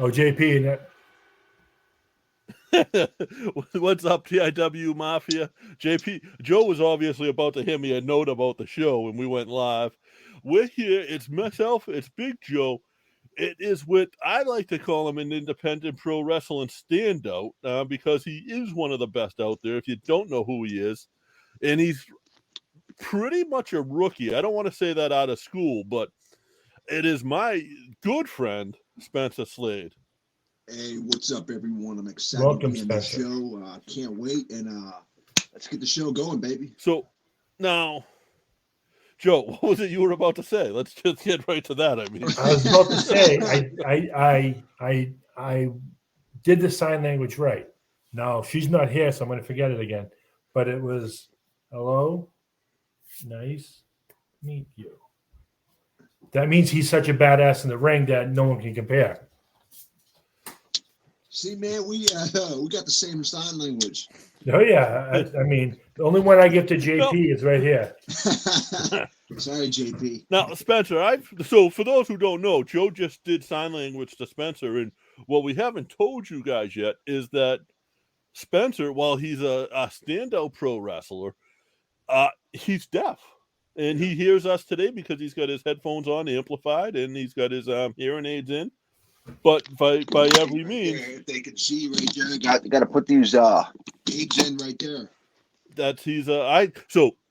Oh, JP, What's up, TIW Mafia? JP Joe was obviously about to hit me a note about the show when we went live. We're here. It's myself. It's Big Joe. It is what I like to call him an independent pro wrestling standout because he is one of the best out there. If you don't know who he is, and he's pretty much a rookie. I don't want to say that out of school, but it is my good friend Spencer Slade. Hey, what's up, everyone? I'm excited to welcome, be on this Spencer. show. Can't wait, and let's get the show going, baby. So now, Joe, what was it you were about to say? Let's just get right to that. I mean, I was about to say I did the sign language right. Now she's not here, so I'm going to forget it again. But it was hello, nice meet you. That means he's such a badass in the ring that no one can compare. See, man, we got the same sign language. Oh yeah, I mean the only one I give to JP no. is right here. Sorry, JP. Now, Spencer, so for those who don't know, Joe just did sign language to Spencer, and what we haven't told you guys yet is that Spencer, while he's a standout pro wrestler, he's deaf. And he hears us today because he's got his headphones on amplified and he's got his hearing aids in. But by every means, if they can see right there, got to put these aids in right there. That's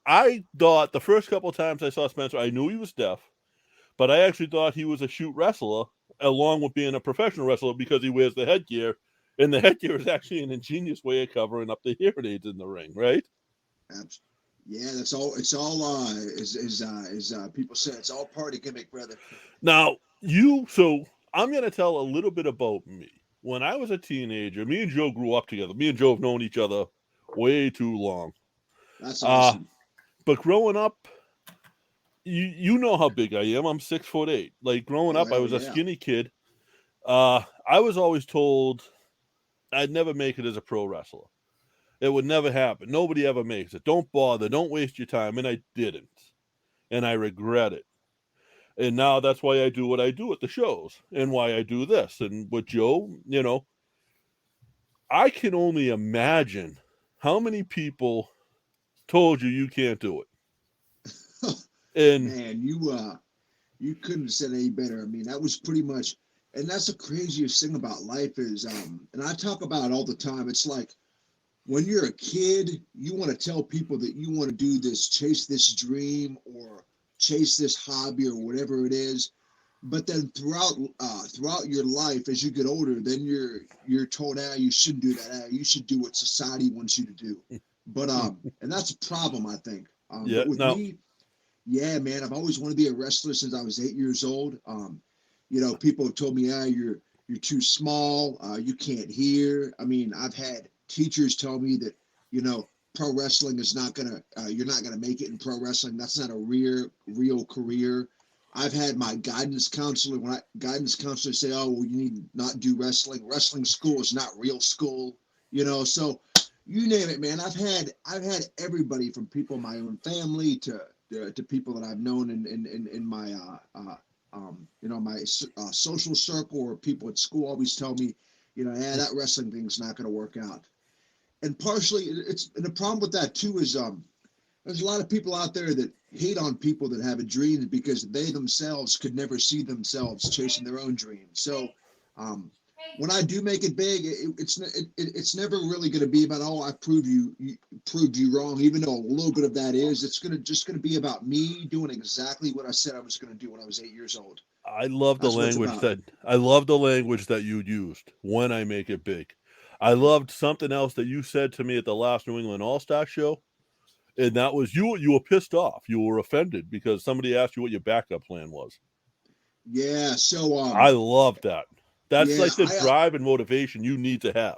I thought the first couple of times I saw Spencer, I knew he was deaf, but I actually thought he was a shoot wrestler along with being a professional wrestler because he wears the headgear, and the headgear is actually an ingenious way of covering up the hearing aids in the ring, right? Yeah, that's all. It's all as people say, it's all party gimmick, brother. Now I'm going to tell a little bit about me. When I was a teenager, me and Joe grew up together. Me and Joe have known each other way too long. That's awesome. But growing up, you know how big I am. I'm 6'8". Like growing up, I was a skinny kid. I was always told I'd never make it as a pro wrestler. It would never happen. Nobody ever makes it. Don't bother. Don't waste your time. And I didn't. And I regret it. And now that's why I do what I do at the shows and why I do this. And with Joe, I can only imagine how many people told you can't do it. And man, you couldn't have said any better. I mean, that was pretty much, and that's the craziest thing about life is, and I talk about it all the time. It's like when you're a kid, you want to tell people that you want to do this, chase this dream or chase this hobby or whatever it is. But then throughout your life, as you get older, then you're told, you shouldn't do that. You should do what society wants you to do. But and that's a problem, I think. But with me, yeah, man, I've always wanted to be a wrestler since I was 8 years old. People have told me, you're too small, you can't hear. I mean, I've had teachers tell me that, pro wrestling is not gonna, you're not gonna make it in pro wrestling. That's not a real career. I've had my guidance counselor say, "Oh, well, you need to not do wrestling. Wrestling school is not real school." So you name it, man. I've had everybody from people in my own family to people that I've known in my my social circle, or people at school always tell me, that wrestling thing's not going to work out. And partially, and the problem with that too is there's a lot of people out there that hate on people that have a dream because they themselves could never see themselves chasing their own dreams. So when I do make it big, it's never really going to be about, I proved you wrong, even though a little bit of that is. It's just going to be about me doing exactly what I said I was going to do when I was 8 years old. I love the language that you used, when I make it big. I loved something else that you said to me at the last New England All-Star show, and that was you were pissed off. You were offended because somebody asked you what your backup plan was. Yeah, so I love that. That's like the drive and motivation you need to have.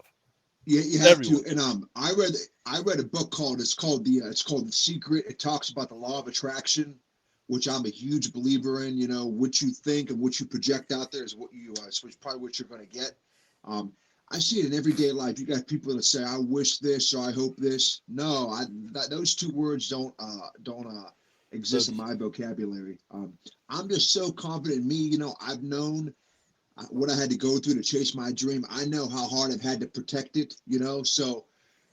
Yeah, you have to. And I read a book called The Secret. It talks about the law of attraction, which I'm a huge believer in. What you think and what you project out there is what you is probably what you're going to get. I see it in everyday life. You got people that say, "I wish this" or "I hope this." No, those two words don't exist in my vocabulary. I'm just so confident in me. I've known what I had to go through to chase my dream. I know how hard I've had to protect it, so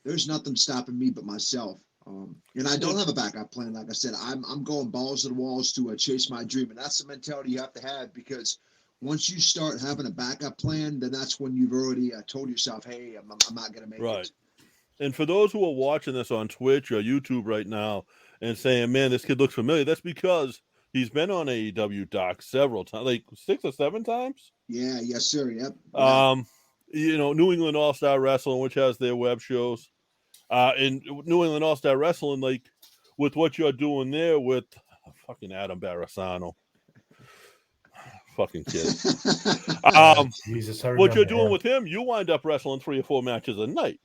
there's nothing stopping me but myself. And I don't have a backup plan. Like I said, I'm going balls to the walls to chase my dream. And that's the mentality you have to have, because once you start having a backup plan, then that's when you've already told yourself, hey, I'm not going to make Right. it. And for those who are watching this on Twitch or YouTube right now and saying, man, this kid looks familiar, that's because he's been on AEW Doc several times, like 6 or 7 times. Yeah, yes, sir. Yep. New England All-Star Wrestling, which has their web shows. In New England All-Star Wrestling, like with what you're doing there with fucking Adam Barasano. Fucking kid. Jesus, what you're doing with him, you wind up wrestling 3 or 4 matches a night.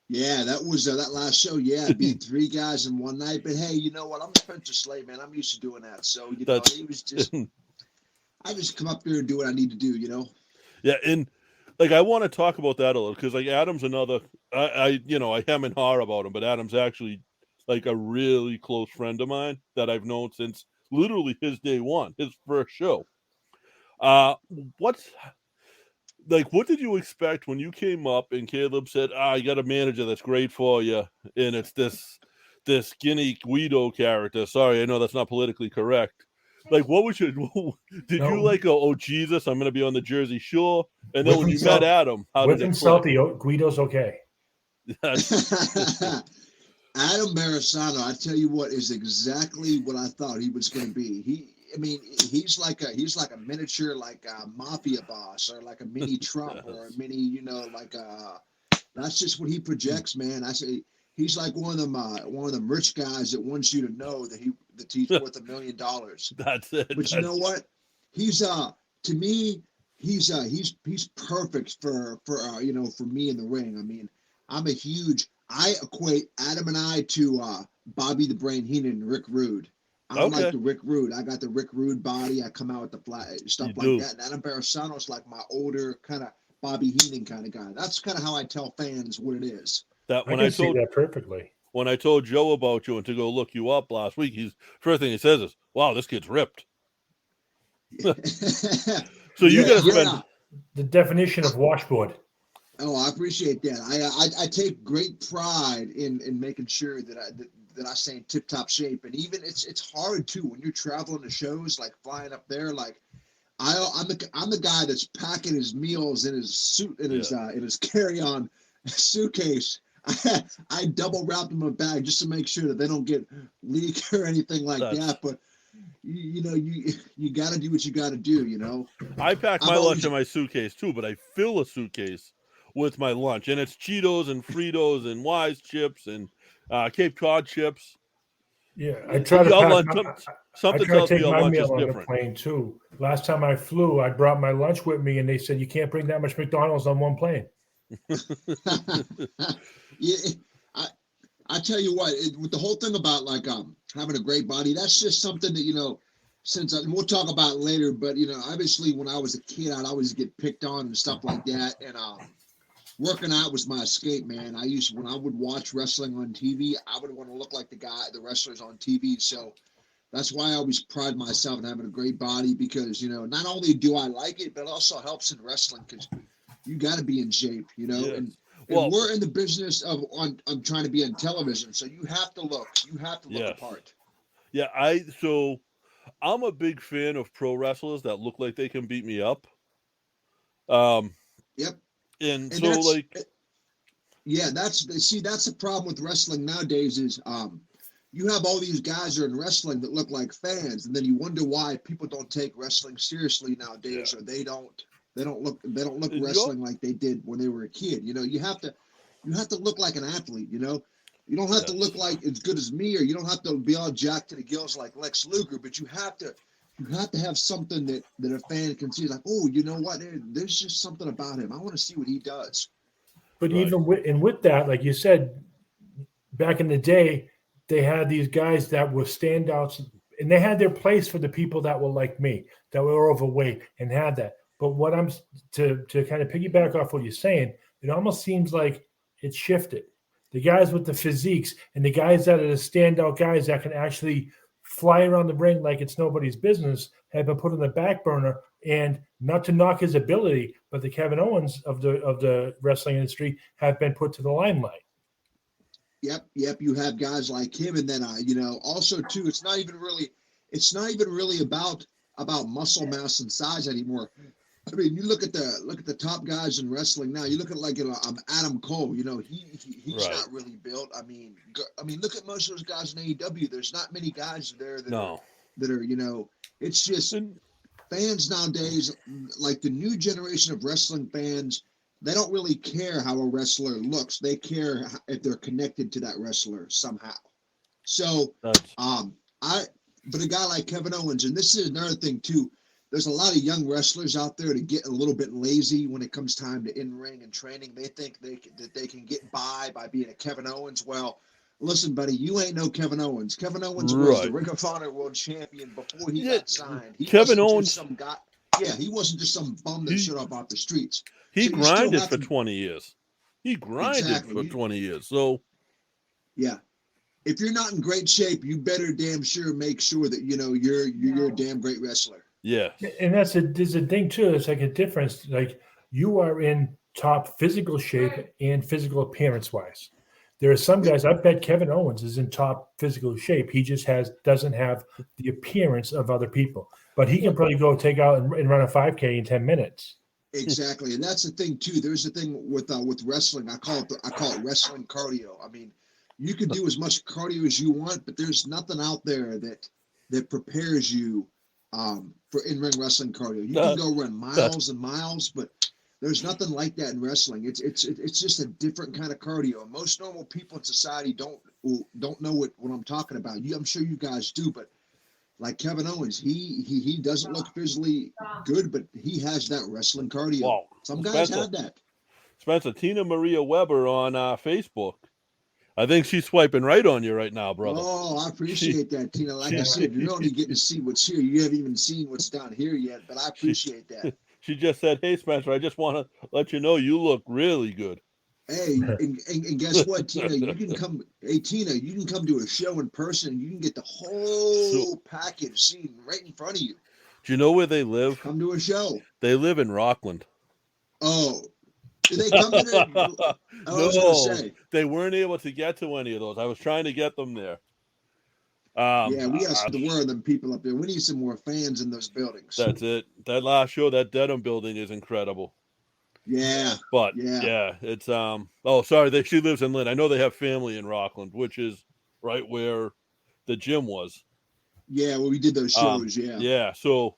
Yeah, that was that last show. Yeah, I beat 3 guys in one night. But hey, you know what? I'm Spencer Slade, man. I'm used to doing that. So it was just, I just come up there and do what I need to do. Yeah, and like I want to talk about that a little, because like Adam's another. I hem and haw about him, but Adam's actually like a really close friend of mine that I've known since literally his day one, his first show. What did you expect when you came up and Caleb said, I got a manager that's great for you, and it's this skinny Guido character? Sorry, I know that's not politically correct. Like, what was your, you like, oh, Jesus, I'm going to be on the Jersey Shore? And then when you met Adam, how did it click? Guido's okay. Adam Barasano, I tell you what, is exactly what I thought he was going to be. He's like a miniature, like a mafia boss, or like a mini Trump, or a mini, that's just what he projects, man. I say he's like one of them rich guys that wants you to know that he's worth $1 million. That's it. But you know what? He's to me, he's perfect for me in the ring. I equate Adam and I to Bobby the Brain Heenan and Rick Rude. I'm like the Rick Rude. I got the Rick Rude body. I come out with the flat stuff like that. And Adam Barasano's like my older kind of Bobby Heenan kind of guy. That's kind of how I tell fans what it is. I can see that perfectly. When I told Joe about you and to go look you up last week, first thing he says is, "Wow, this kid's ripped." So you got to spend the definition of washboard. Oh, I appreciate that. I take great pride in making sure that I stay in tip top shape, and even it's hard too when you're traveling to shows, like flying up there. Like I'm the guy that's packing his meals in his suit in his carry on suitcase. I double wrap them in a bag just to make sure that they don't get leak or anything like that. But you got to do what you got to do. I pack my lunch in my suitcase too, but I fill a suitcase with my lunch, and it's Cheetos and Fritos and Wise chips and Cape Cod chips. Yeah, I try to something tells me my lunch meal is on different. The plane too. Last time I flew, I brought my lunch with me, and they said you can't bring that much McDonald's on one plane. Yeah, I tell you what, with the whole thing about like having a great body, that's just something that we'll talk about it later. But obviously when I was a kid, I'd always get picked on and stuff like that, and working out was my escape, man. When I would watch wrestling on TV, I would want to look like the wrestlers on TV. So that's why I always pride myself in having a great body, because not only do I like it, but it also helps in wrestling, because you got to be in shape, Yes. and we're in the business of trying to be on television, so you have to look the part. Yeah, I'm a big fan of pro wrestlers that look like they can beat me up. Yep. And so that's the problem with wrestling nowadays is you have all these guys that are in wrestling that look like fans, and then you wonder why people don't take wrestling seriously nowadays, or they don't look wrestling like they did when they were a kid. You have to look like an athlete. You don't have to look like as good as me, or you don't have to be all jacked to the gills like Lex Luger, but you have to have something that a fan can see, like, oh, you know what? There's just something about him. I want to see what he does. But even with that, like you said, back in the day, they had these guys that were standouts, and they had their place for the people that were like me, that were overweight and had that. But what I'm to kind of piggyback off what you're saying, it almost seems like it shifted. The guys with the physiques and the guys that are the standout guys that can actually fly around the ring like it's nobody's business have been put on the back burner, And not to knock his ability, but the Kevin Owens of the wrestling industry have been put to the limelight. Yep. You have guys like him, and then also too, it's not even really about muscle mass and size anymore. I mean, you look at the top guys in wrestling now. You look at Adam Cole. He's not really built. I mean, look at most of those guys in AEW. There's not many guys there that are. It's just fans nowadays, like the new generation of wrestling fans. They don't really care how a wrestler looks. They care if they're connected to that wrestler somehow. So, but a guy like Kevin Owens, and this is another thing too. There's a lot of young wrestlers out there that get a little bit lazy when it comes time to in-ring and training. They think that they can get by being a Kevin Owens. Well, listen, buddy, you ain't no Kevin Owens. Kevin Owens was the Ring of Honor World Champion before he got signed. Kevin Owens, some guy. Yeah, he wasn't just some bum that showed up off the streets. He grinded for 20 years. He grinded for 20 years. So, yeah, if you're not in great shape, you better damn sure make sure that you're a damn great wrestler. Yeah, and there's a thing too. It's like a difference. Like you are in top physical shape and physical appearance wise. There are some guys. I bet Kevin Owens is in top physical shape. He just doesn't have the appearance of other people, but he can probably go take out and run a 5K in 10 minutes. Exactly, and that's the thing too. There's a thing with wrestling. I call it wrestling cardio. I mean, you can do as much cardio as you want, but there's nothing out there that prepares you for in-ring wrestling cardio. You can go run miles and miles, but there's nothing like that in wrestling. It's just a different kind of cardio. And most normal people in society don't know what I'm talking about. I'm sure you guys do, but like Kevin Owens, he doesn't look physically good, but he has that wrestling cardio. Wow. Some guys have that. Spencer, Tina Maria Weber on Facebook. I think she's swiping right on you right now, brother. Oh, I appreciate that, Tina. Like I said, you're only getting to see what's here. You haven't even seen what's down here yet, but I appreciate that. She just said, "Hey, Spencer, I just want to let you know you look really good." Hey, and guess what, Tina? You can come. Hey, Tina, you can come to a show in person. And you can get the whole package seen right in front of you. Do you know where they live? Come to a show. They live in Rockland. Oh, did they come to there? No, they weren't able to get to any of those. I was trying to get them there. Yeah, we got some more of them people up there. We need some more fans in those buildings. That's it. That last show, that Dedham building is incredible. Yeah. But it's sorry, she lives in Lynn. I know they have family in Rockland, which is right where the gym was. Yeah, well, we did those shows, Yeah. So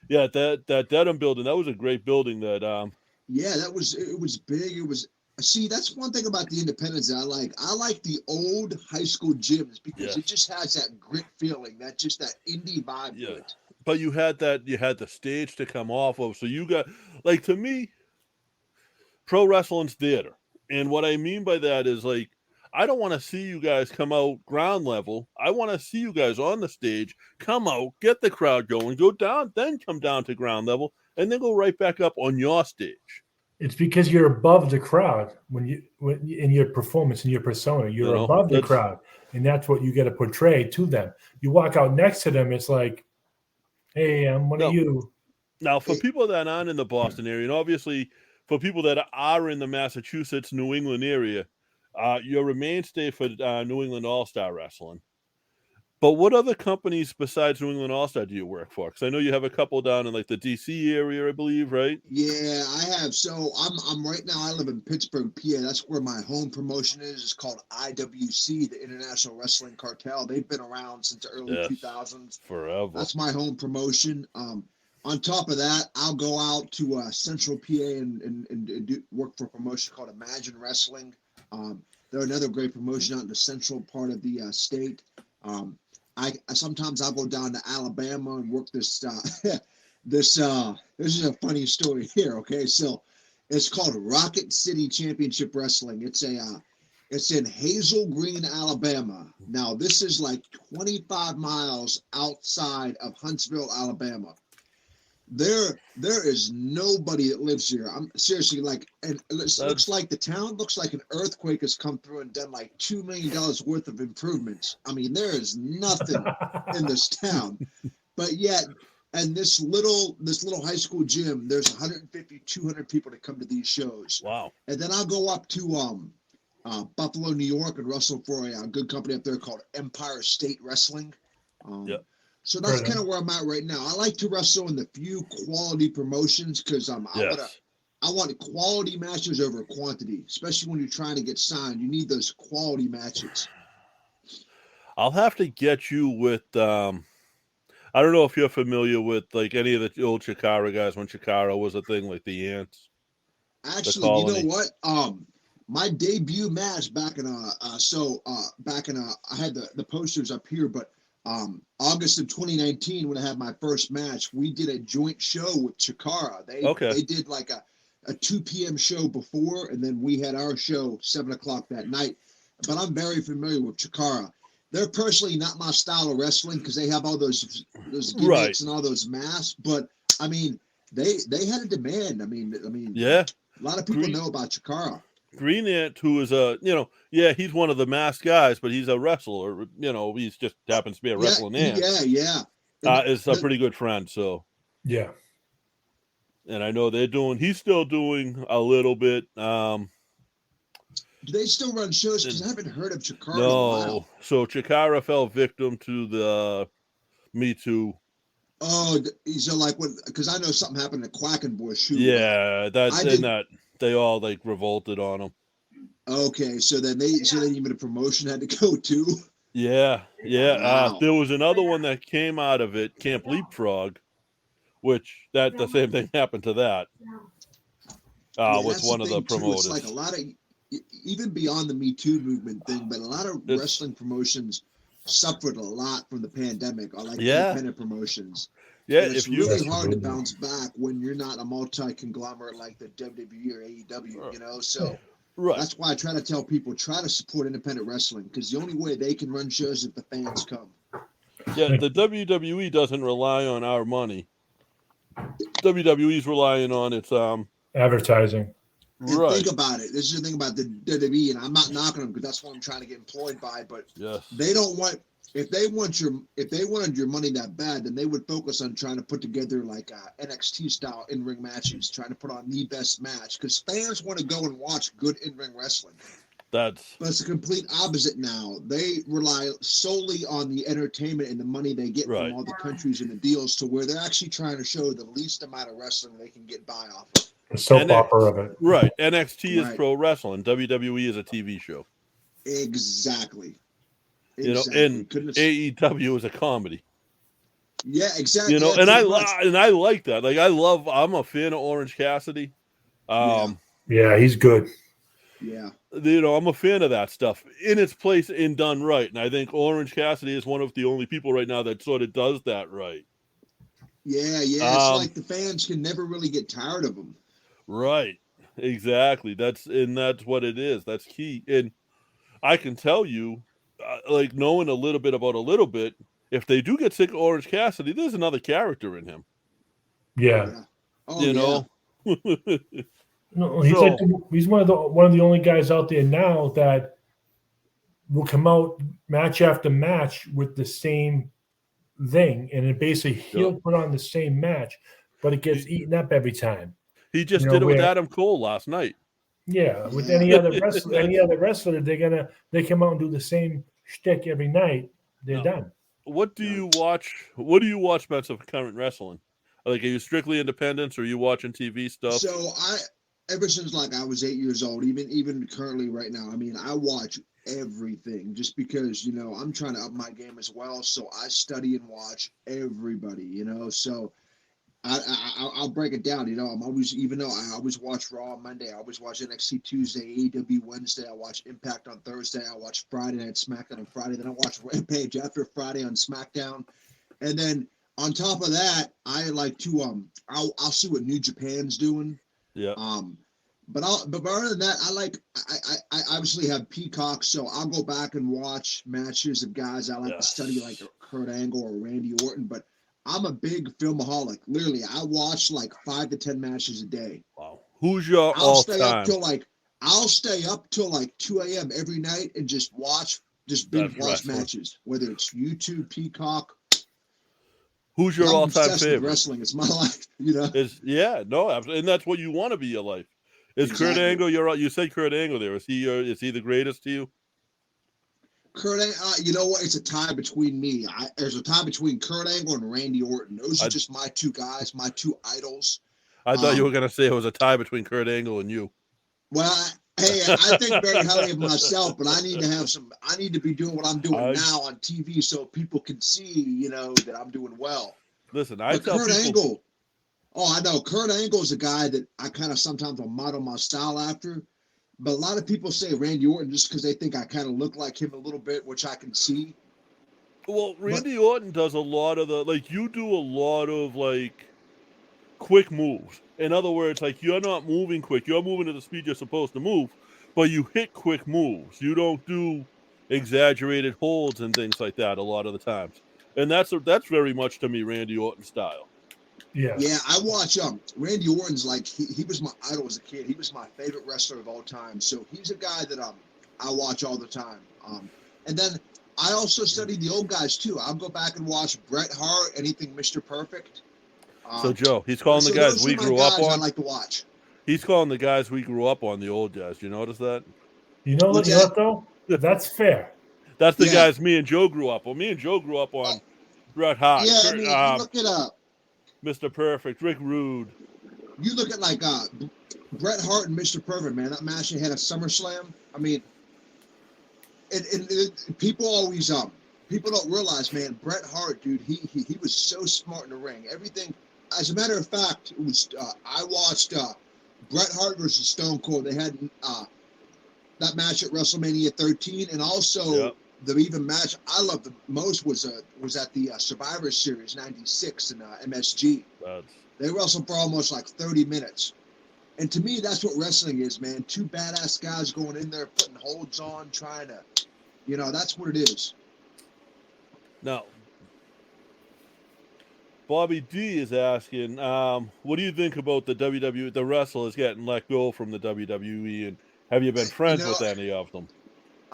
that Dedham building, that was a great building that yeah, it was big. See, that's one thing about the Independence that I like. I like the old high school gyms because it just has that grit feeling, that indie vibe to it. But you had the stage to come off of. So you got, like, to me, pro wrestling's theater. And what I mean by that is, like, I don't want to see you guys come out ground level. I want to see you guys on the stage, come out, get the crowd going, go down, then come down to ground level, and then go right back up on your stage. It's because you're above the crowd when in your performance, in your persona, you're above the crowd, and that's what you got to portray to them. You walk out next to them, it's like, hey, I'm one of you. Now, for people that aren't in the Boston area, and obviously for people that are in the Massachusetts, New England area, you're a mainstay for New England All-Star Wrestling. But what other companies besides New England All-Star do you work for? Because I know you have a couple down in like the DC area, I believe, right? Yeah, I have. So I'm right now. I live in Pittsburgh, PA. That's where my home promotion is. It's called IWC, the International Wrestling Cartel. They've been around since the early 2000s. Forever. That's my home promotion. On top of that, I'll go out to Central PA and work for a promotion called Imagine Wrestling. They're another great promotion out in the central part of the state. Sometimes I'll go down to Alabama and work this. This is a funny story here. Okay, so it's called Rocket City Championship Wrestling. It's in Hazel Green, Alabama. Now this is like 25 miles outside of Huntsville, Alabama. There is nobody that lives here. I'm seriously like, and it looks like the town looks like an earthquake has come through and done like $2 million worth of improvements. I mean, there is nothing in this town, but yet And this little high school gym, there's 150, 200 people that come to these shows. Wow. And then I'll go up to Buffalo, New York, and wrestle for a good company up there called Empire State Wrestling. Yep. So that's kind of where I'm at right now. I like to wrestle in the few quality promotions because I want quality matches over quantity, especially when you're trying to get signed. You need those quality matches. I'll have to get you with I don't know if you're familiar with like any of the old Chikara guys when Chikara was a thing, like the Ants. Actually, you know what? My debut match back in I had the posters up here, but August of 2019 when I had my first match, we did a joint show with Chikara. They did like a 2 p.m. show before, and then we had our show 7 o'clock that night. But I'm very familiar with Chikara. They're personally not my style of wrestling because they have all those gimmicks and all those masks. But I mean, they had a demand. I mean, yeah. A lot of people know about Chikara. Green Ant, who is he's one of the masked guys, but he's a wrestler. He's just happens to be a wrestling ant. Yeah. Is a pretty good friend. So yeah. And I know he's still doing a little bit. Do they still run shows? Because I haven't heard of Chikara in a while. So Chikara fell victim to the Me Too. Oh, so like because I know something happened to Quackenbush. Yeah, that they all like revolted on him. Okay, so then even a promotion had to go too. Yeah. Wow. There was another one that came out of it, Camp Leapfrog, which the same thing happened to that. With one of the promoters. It's like a lot of, even beyond the Me Too movement thing, but a lot of wrestling promotions suffered a lot from the pandemic, or like independent promotions. Yeah, it's really hard to bounce back when you're not a multi-conglomerate like the WWE or AEW, So that's why I try to tell people, try to support independent wrestling, because the only way they can run shows is if the fans come. Yeah, the WWE doesn't rely on our money. WWE's relying on its advertising. And think about it. This is the thing about the WWE, and I'm not knocking them because that's what I'm trying to get employed by. But they don't want if they wanted your money that bad, then they would focus on trying to put together like NXT style in-ring matches, trying to put on the best match because fans want to go and watch good in-ring wrestling. But it's the complete opposite now. They rely solely on the entertainment and the money they get from all the countries and the deals, to where they're actually trying to show the least amount of wrestling they can get by off of. The soap opera of it. Right. NXT is pro wrestling. WWE is a TV show. Exactly. And AEW is a comedy. Yeah, exactly. And I like that. Like I'm a fan of Orange Cassidy. Yeah, he's good. Yeah. I'm a fan of that stuff in its place and done right. And I think Orange Cassidy is one of the only people right now that sort of does that right. Yeah. It's like the fans can never really get tired of him. Right. Exactly. That's what it is. That's key. And I can tell you, like knowing a little bit about a little bit, if they do get sick of Orange Cassidy, there's another character in him. Yeah. Oh, No, he's one of the only guys out there now that will come out match after match with the same thing, and it basically he'll put on the same match, but it gets eaten up every time. He just did it with Adam Cole last night. Yeah, with any other wrestler, they come out and do the same shtick every night. They're done. What do you watch? What do you watch, Spencer, for current wrestling? Like, are you strictly independents, or are you watching TV stuff? So ever since like I was 8 years old, even currently right now, I mean, I watch everything just because I'm trying to up my game as well. So I study and watch everybody. So I'll break it down. I'm always, even though I always watch Raw on Monday, I always watch NXT Tuesday, AEW Wednesday, I watch Impact on Thursday, I watch Friday Night SmackDown on Friday, then I watch Rampage after Friday on SmackDown, and then on top of that, I like to I'll see what New Japan's doing. Yeah. But other than that, I obviously have Peacock, so I'll go back and watch matches of guys I like to study, like Kurt Angle or Randy Orton, but I'm a big filmaholic. Literally, I watch like 5 to 10 matches a day. Wow. Who's your all-time? I'll stay up till like 2 a.m. every night and just binge watch matches, whether it's YouTube, Peacock. Who's your I'm all-time obsessed with favorite? wrestling. It's my life, you know. No, absolutely, and that's what you want to be your life. Is Kurt Exactly. Angle you said Kurt Angle there? Is he the greatest to you? You know what? It's a tie between me. There's a tie between Kurt Angle and Randy Orton. Those are just my two guys, my two idols. I thought you were going to say it was a tie between Kurt Angle and you. Well, hey, I think very highly of myself, but I need to be doing what I'm doing now on TV so people can see, you know, that I'm doing well. Listen, Kurt Angle, I know. Kurt Angle is a guy that I kind of sometimes will model my style after. But a lot of people say Randy Orton just because they think I kind of look like him a little bit, which I can see. Well, Randy Orton does a lot of you do a lot of, quick moves. In other words, you're not moving quick. You're moving at the speed you're supposed to move, but you hit quick moves. You don't do exaggerated holds and things like that a lot of the times. And that's very much, to me, Randy Orton style. Yeah. Yeah, I watch Randy Orton's he was my idol as a kid. He was my favorite wrestler of all time. So he's a guy that I watch all the time. And then I also study the old guys too. I'll go back and watch Bret Hart, anything Mr. Perfect. So Joe, he's calling the guys we grew up on. I like to watch. He's calling the guys we grew up on the old guys. You notice that? You know what though? That's fair. That's the guys me and Joe grew up on. Me and Joe grew up on Bret Hart. Yeah, I mean, look it up. Mr. Perfect, Rick Rude. You look at Bret Hart and Mr. Perfect, man. That match they had at SummerSlam. I mean, people always people don't realize, man. Bret Hart, dude, he was so smart in the ring. Everything. As a matter of fact, it was I watched Bret Hart versus Stone Cold. They had that match at WrestleMania 13, and also the even match I loved the most was at the Survivor Series '96 in MSG. They wrestled for almost 30 minutes, and to me, that's what wrestling is, man. Two badass guys going in there, putting holds on, trying to, that's what it is. Now, Bobby D is asking, what do you think about the WWE, the wrestlers getting let go from the WWE, and have you been friends with any of them?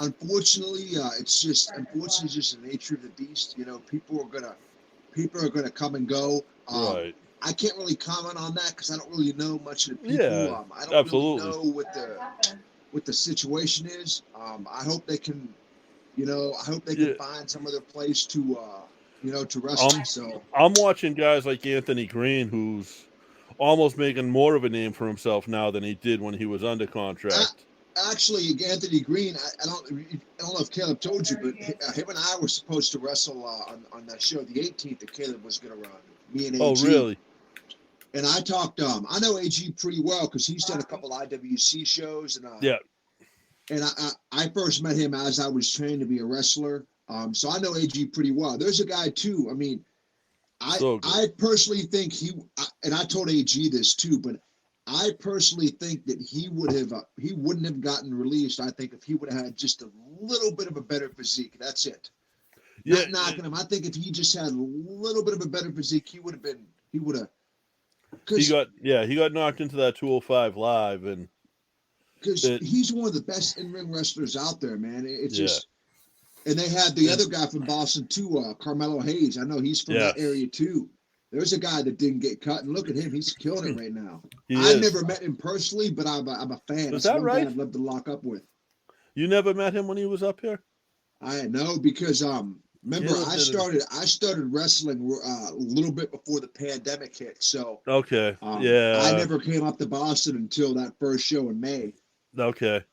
Unfortunately, it's just the nature of the beast. People are gonna come and go. Right. I can't really comment on that because I don't really know much of the people. Yeah, I don't absolutely. really know what the situation is. I hope they can, find some other place to wrestle. So I'm watching guys like Anthony Green, who's almost making more of a name for himself now than he did when he was under contract. Actually, Anthony Green, I don't know if Caleb told you, but him and I were supposed to wrestle on that show, the 18th, that Caleb was going to run. Me and AG. Oh, really? And I talked. I know AG pretty well because he's done a couple IWC shows, and And I first met him as I was trained to be a wrestler. So I know AG pretty well. There's a guy too. I mean, I personally think and I told AG this too, but I personally think that he wouldn't have gotten released. I think if he would have had just a little bit of a better physique. That's it. Yeah, not knocking him. I think if he just had a little bit of a better physique, he would have. He got knocked into that 205 live, and because he's one of the best in-ring wrestlers out there, man. It's just, and they had the other guy from Boston too, Carmelo Hayes. I know he's from that area too. There's a guy that didn't get cut, and look at him; he's killing it right now. I never met him personally, but I'm a fan. Is that right? I'd love to lock up with. You never met him when he was up here? I know because remember I started wrestling a little bit before the pandemic hit. So I never came up to Boston until that first show in May. Okay.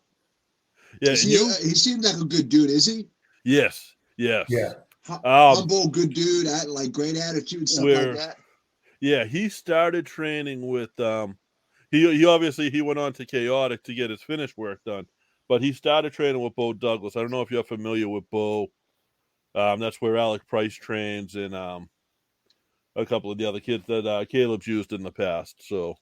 Yeah, he seems like a good dude, is he? Yes. Yeah. Humble, good dude, great attitude, stuff like that. Yeah, he started training with he obviously he went on to Chaotic to get his finish work done, but he started training with Bo Douglas. I don't know if you're familiar with Bo. That's where Alec Price trains, and a couple of the other kids that Caleb's used in the past. So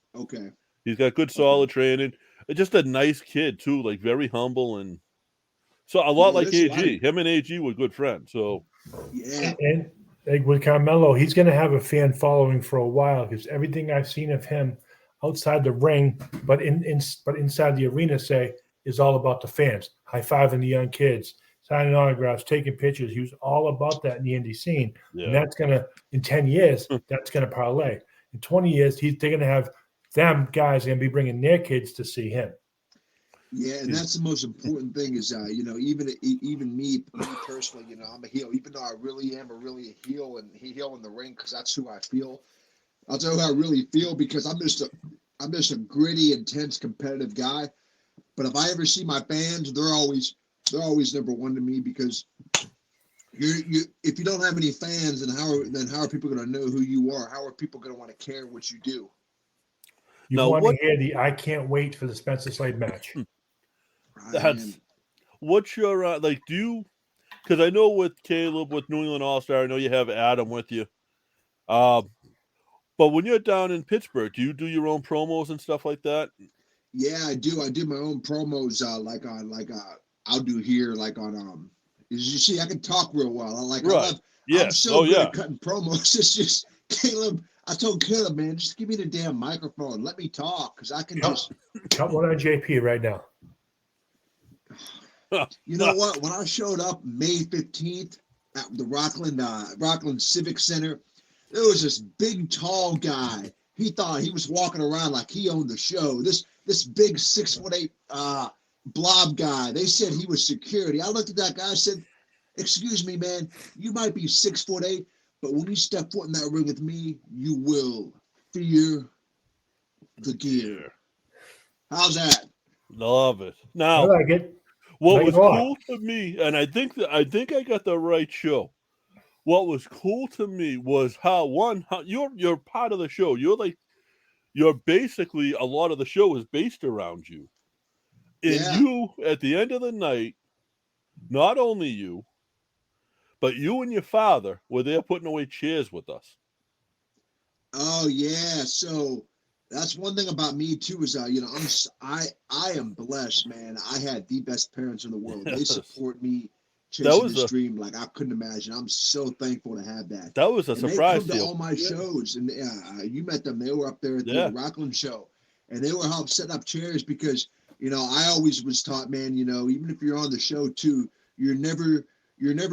he's got good solid training. Just a nice kid too, very humble, and so a lot like AG. Him and AG were good friends. So and with Carmelo, he's going to have a fan following for a while because everything I've seen of him outside the ring, but inside the arena, is all about the fans, high-fiving the young kids, signing autographs, taking pictures. He was all about that in the indie scene. Yeah. And that's going to, in 10 years, that's going to parlay. In 20 years, they're going to have them guys going to be bringing their kids to see him. Yeah, and that's the most important thing is, even me personally, I'm a heel. Even though I really am really a heel and heel in the ring because that's who I feel. I'll tell you how I really feel because I'm just a gritty, intense, competitive guy. But if I ever see my fans, they're always number one to me because if you don't have any fans, then how are people going to know who you are? How are people going to want to care what you do? You want to hear the I can't wait for the Spencer Slade match. What's your do you? Because I know with Caleb with New England All-Star, I know you have Adam with you. But when you're down in Pittsburgh, do you do your own promos and stuff like that? Yeah, I do. I do my own promos, I'll do here, like on as you see, I can talk real well. I'm so good at cutting promos. It's just Caleb. I told Caleb, man, just give me the damn microphone. Let me talk because I can cut one on JP right now. You know what? When I showed up May 15th at the Rockland Civic Center, there was this big, tall guy. He thought he was walking around like he owned the show. This big 6'8" blob guy. They said he was security. I looked at that guy and said, "Excuse me, man. You might be 6'8", but when you step foot in that ring with me, you will fear the gear." How's that? Love it. Now, I like it. What was cool to me, and I think I got the right show. What was cool to me was how you're part of the show. You're basically a lot of the show is based around you. And you, at the end of the night, not only you, but you and your father were there putting away chairs with us. Oh yeah, so that's one thing about me too is I am blessed, man. I had the best parents in the world. They support me chasing this dream like I couldn't imagine. I'm so thankful to have that. That was a surprise. They come to all my shows, and you met them. They were up there at the Rockland show, and they were helping set up chairs because I always was taught, man. Even if you're on the show too, you're never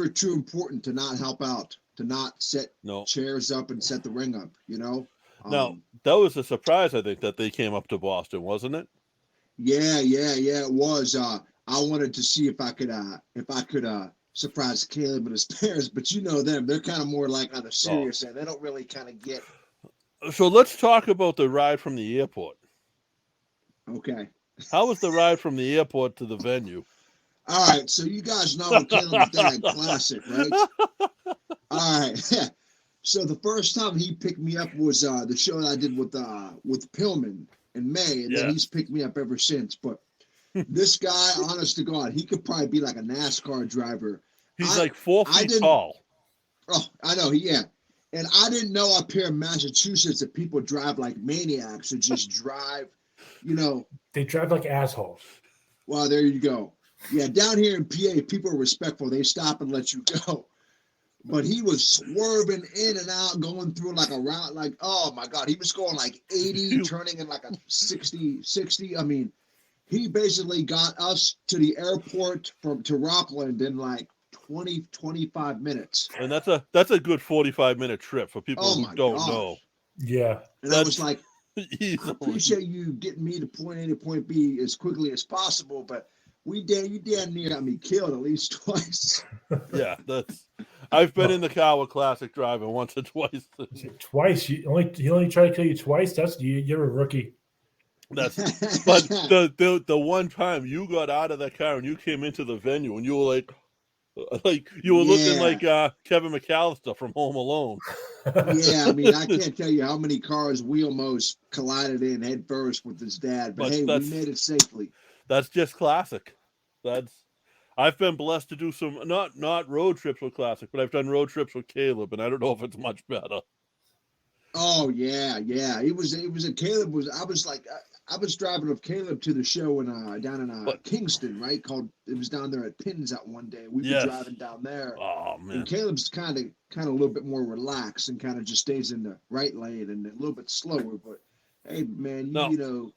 too important to not help out, to not set chairs up and set the ring up. Now, that was a surprise, I think, that they came up to Boston, wasn't it? Yeah, it was. I wanted to see if I could surprise Caleb and his parents, but them, they're kind of more like on the serious end. They don't really kind of get. So let's talk about the ride from the airport. Okay. How was the ride from the airport to the venue? All right, so you guys know Caleb's dad classic, right? All right. So the first time he picked me up was the show that I did with Pillman in May, and then he's picked me up ever since. But this guy, honest to God, he could probably be like a NASCAR driver. He's like 4 feet tall. Oh, I know, and I didn't know up here in Massachusetts that people drive like maniacs or just drive, They drive like assholes. Well, there you go. Yeah, down here in PA, people are respectful. They stop and let you go. But he was swerving in and out, going through like a route, like, oh my God, he was going like 80, turning in like a 60. I mean, he basically got us to the airport to Rockland in like 20-25 minutes. And that's a good 45-minute trip for people who don't know. Yeah. And I was like, I appreciate you getting me to point A to point B as quickly as possible, but you damn near got me killed at least twice. Yeah, I've been in the car with Classic driving once or twice. Twice? He only tried to kill you twice? You're a rookie. But the one time you got out of that car and you came into the venue and you were like you were looking like Kevin McAllister from Home Alone. Yeah, I mean, I can't tell you how many cars we almost collided in head first with his dad, but hey, we made it safely. That's just Classic. I've been blessed to do some not road trips with Classic, but I've done road trips with Caleb, and I don't know if it's much better. Oh yeah. It was a Caleb I was driving with Caleb to the show down in Kingston, right? It was down there at Pins that one day. We were driving down there. Oh man. And Caleb's kind of a little bit more relaxed and kind of just stays in the right lane and a little bit slower. But hey, man, you know,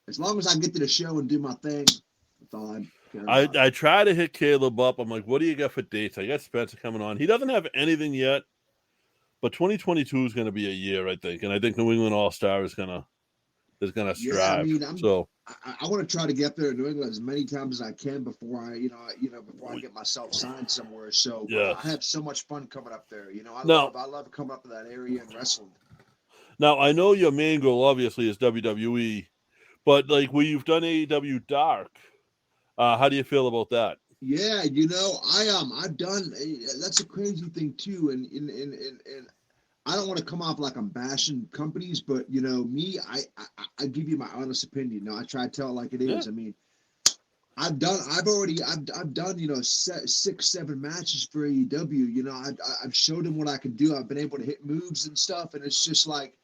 as long as I get to the show and do my thing, that's all I try to hit Caleb up. I'm like, what do you got for dates? I got Spencer coming on. He doesn't have anything yet, but 2022 is going to be a year, I think, and I think New England All Star is gonna strive. Yeah, I mean, so I want to try to get there to New England as many times as I can before I get myself signed somewhere. So Yes. I have so much fun coming up there. You know, I love coming up to that area and wrestling. Now I know your main goal obviously is WWE, but like where you've done AEW Dark, how do you feel about that? Yeah, you know, I've done. That's a crazy thing too, and I don't want to come off like I'm bashing companies, but you know, me, I give you my honest opinion. I try to tell it like it is. Yeah. I mean, I've done, you know, 6-7 matches for AEW. You know, I've showed them what I can do. I've been able to hit moves and stuff, and it's just like,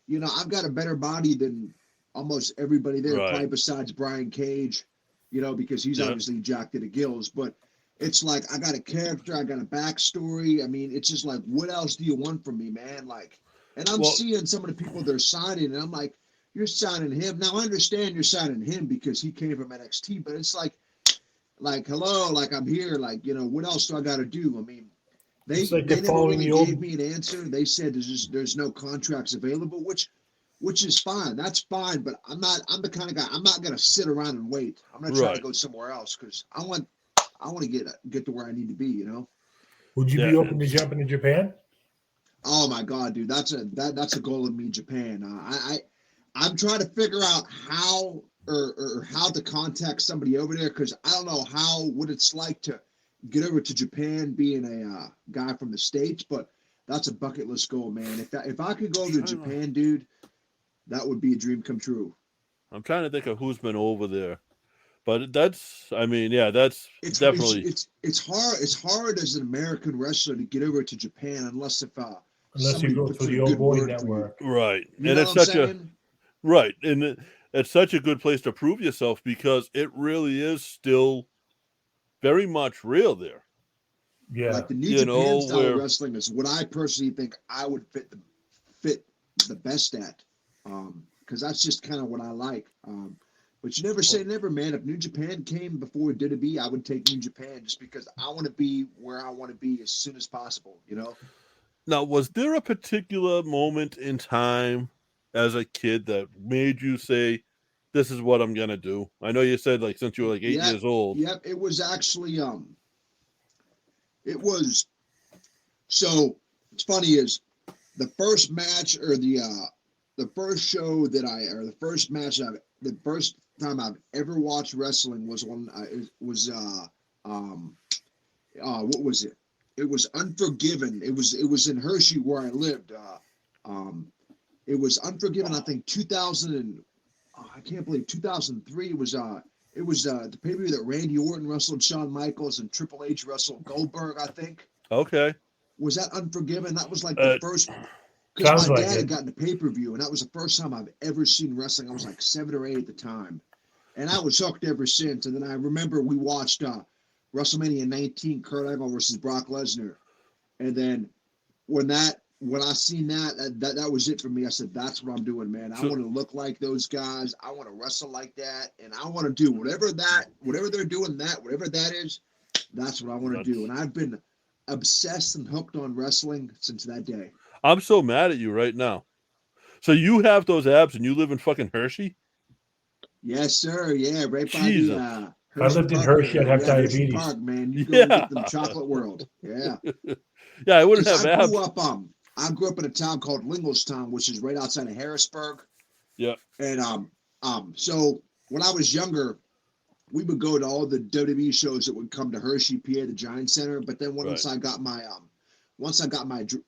you know, I've got a better body than almost everybody there, probably besides Brian Cage, you know, because he's obviously jacked to the gills, but. It's like I got a character, I got a backstory. I mean, it's just like, what else do you want from me, man? Like, and I'm seeing some of the people they're signing, and I'm like, you're signing him. Now I understand you're signing him because he came from NXT, but it's like hello, like I'm here, like, you know, what else do I got to do? I mean, they never really gave me an answer. They said there's no contracts available, which is fine. That's fine, but I'm the kind of guy. I'm not gonna sit around and wait. I'm gonna try to go somewhere else because I want to get to where I need to be, you know. Would you be open to jumping to Japan? Oh my God, dude, that's a goal of me, Japan. I'm trying to figure out how or how to contact somebody over there because I don't know what it's like to get over to Japan being a guy from the States, but that's a bucket list goal, man. If I could go to Japan, dude, that would be a dream come true. I'm trying to think of who's been over there. But that's definitely it's hard. It's hard as an American wrestler to get over to Japan unless you go through the old boy network, right? And it's such it's such a good place to prove yourself because it really is still very much real there. Yeah, like the New Japan style of wrestling is what I personally think I would fit the best at, because that's just kind of what I like. But you never say never, man. If New Japan came before WWE, I would take New Japan just because I want to be where I want to be as soon as possible, you know? Now, was there a particular moment in time as a kid that made you say, this is what I'm going to do? I know you said like since you were like 8 years old. Yep, it was actually, so it's funny is the first match or the first show that the first match the first time I've ever watched wrestling was when what was it? It was Unforgiven. It was in Hershey where I lived. It was Unforgiven. I think 2000 and I can't believe 2003. It was the pay-per-view that Randy Orton wrestled Shawn Michaels and Triple H wrestled Goldberg. I think. Okay. Was that Unforgiven? That was like the first. Because my dad had gotten a pay-per-view, and that was the first time I've ever seen wrestling. I was like 7 or 8 at the time. And I was hooked ever since. And then I remember we watched WrestleMania 19, Kurt Angle versus Brock Lesnar. And then when I seen that was it for me. I said, that's what I'm doing, man. I want to look like those guys. I want to wrestle like that. And I want to do whatever they're doing whatever that is, that's what I want to do. And I've been obsessed and hooked on wrestling since that day. I'm so mad at you right now. So you have those abs and you live in fucking Hershey? Yes, sir. Yeah, right by Jesus. the if I lived in Hershey, I'd have diabetes. Park, man. You go get them Chocolate World. Yeah. Yeah, I wouldn't have abs. I grew up in a town called Linglestown, which is right outside of Harrisburg. Yeah. And so when I was younger, we would go to all the WWE shows that would come to Hershey, PA, the Giant Center. But then once I got my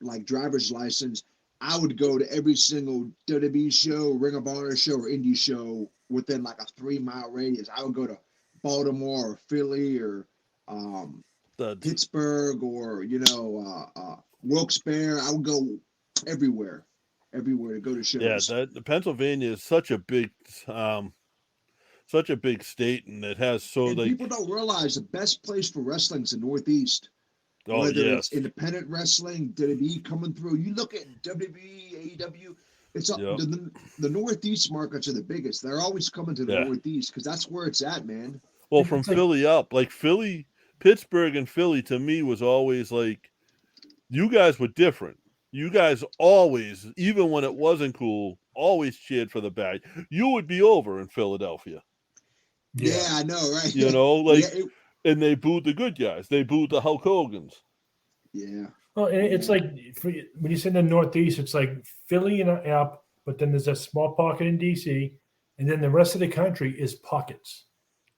like driver's license, I would go to every single WWE show, Ring of Honor show, or indie show within like a 3-mile radius. I would go to Baltimore or Philly or Pittsburgh or Wilkes-Barre. I would go everywhere to go to shows. Yeah, Pennsylvania is such a big state, and it has people don't realize the best place for wrestling is the Northeast. Whether it's independent wrestling, WWE coming through. You look at WWE, AEW, it's the Northeast markets are the biggest. They're always coming to the Northeast because that's where it's at, man. Well, from Philly up, like Philly, Pittsburgh and Philly to me was always like, you guys were different. You guys always, even when it wasn't cool, always cheered for the bad. You would be over in Philadelphia. Yeah, I know, right? You know, like, Yeah, and they booed the good guys. They booed the Hulk Hogans. yeah. Well, and it's like when you say in the Northeast, it's like Philly and up, but then there's a small pocket in DC, and then the rest of the country is pockets.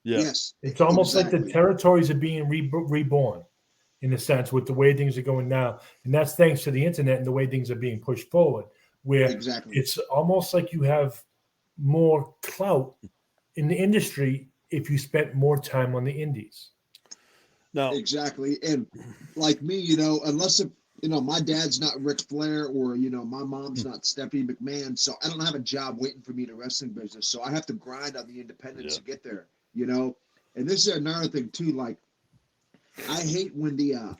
Yeah. Yes. It's almost like the territories are being reborn, in a sense, with the way things are going now, and that's thanks to the internet and the way things are being pushed forward. Where it's almost like you have more clout in the industry if you spent more time on the indies. No, exactly. And like me, you know, unless if, you know, my dad's not Ric Flair or, you know, my mom's not Stephanie McMahon, so I don't have a job waiting for me in the wrestling business. So I have to grind on the independents to get there, you know. And this is another thing too. Like, I hate when the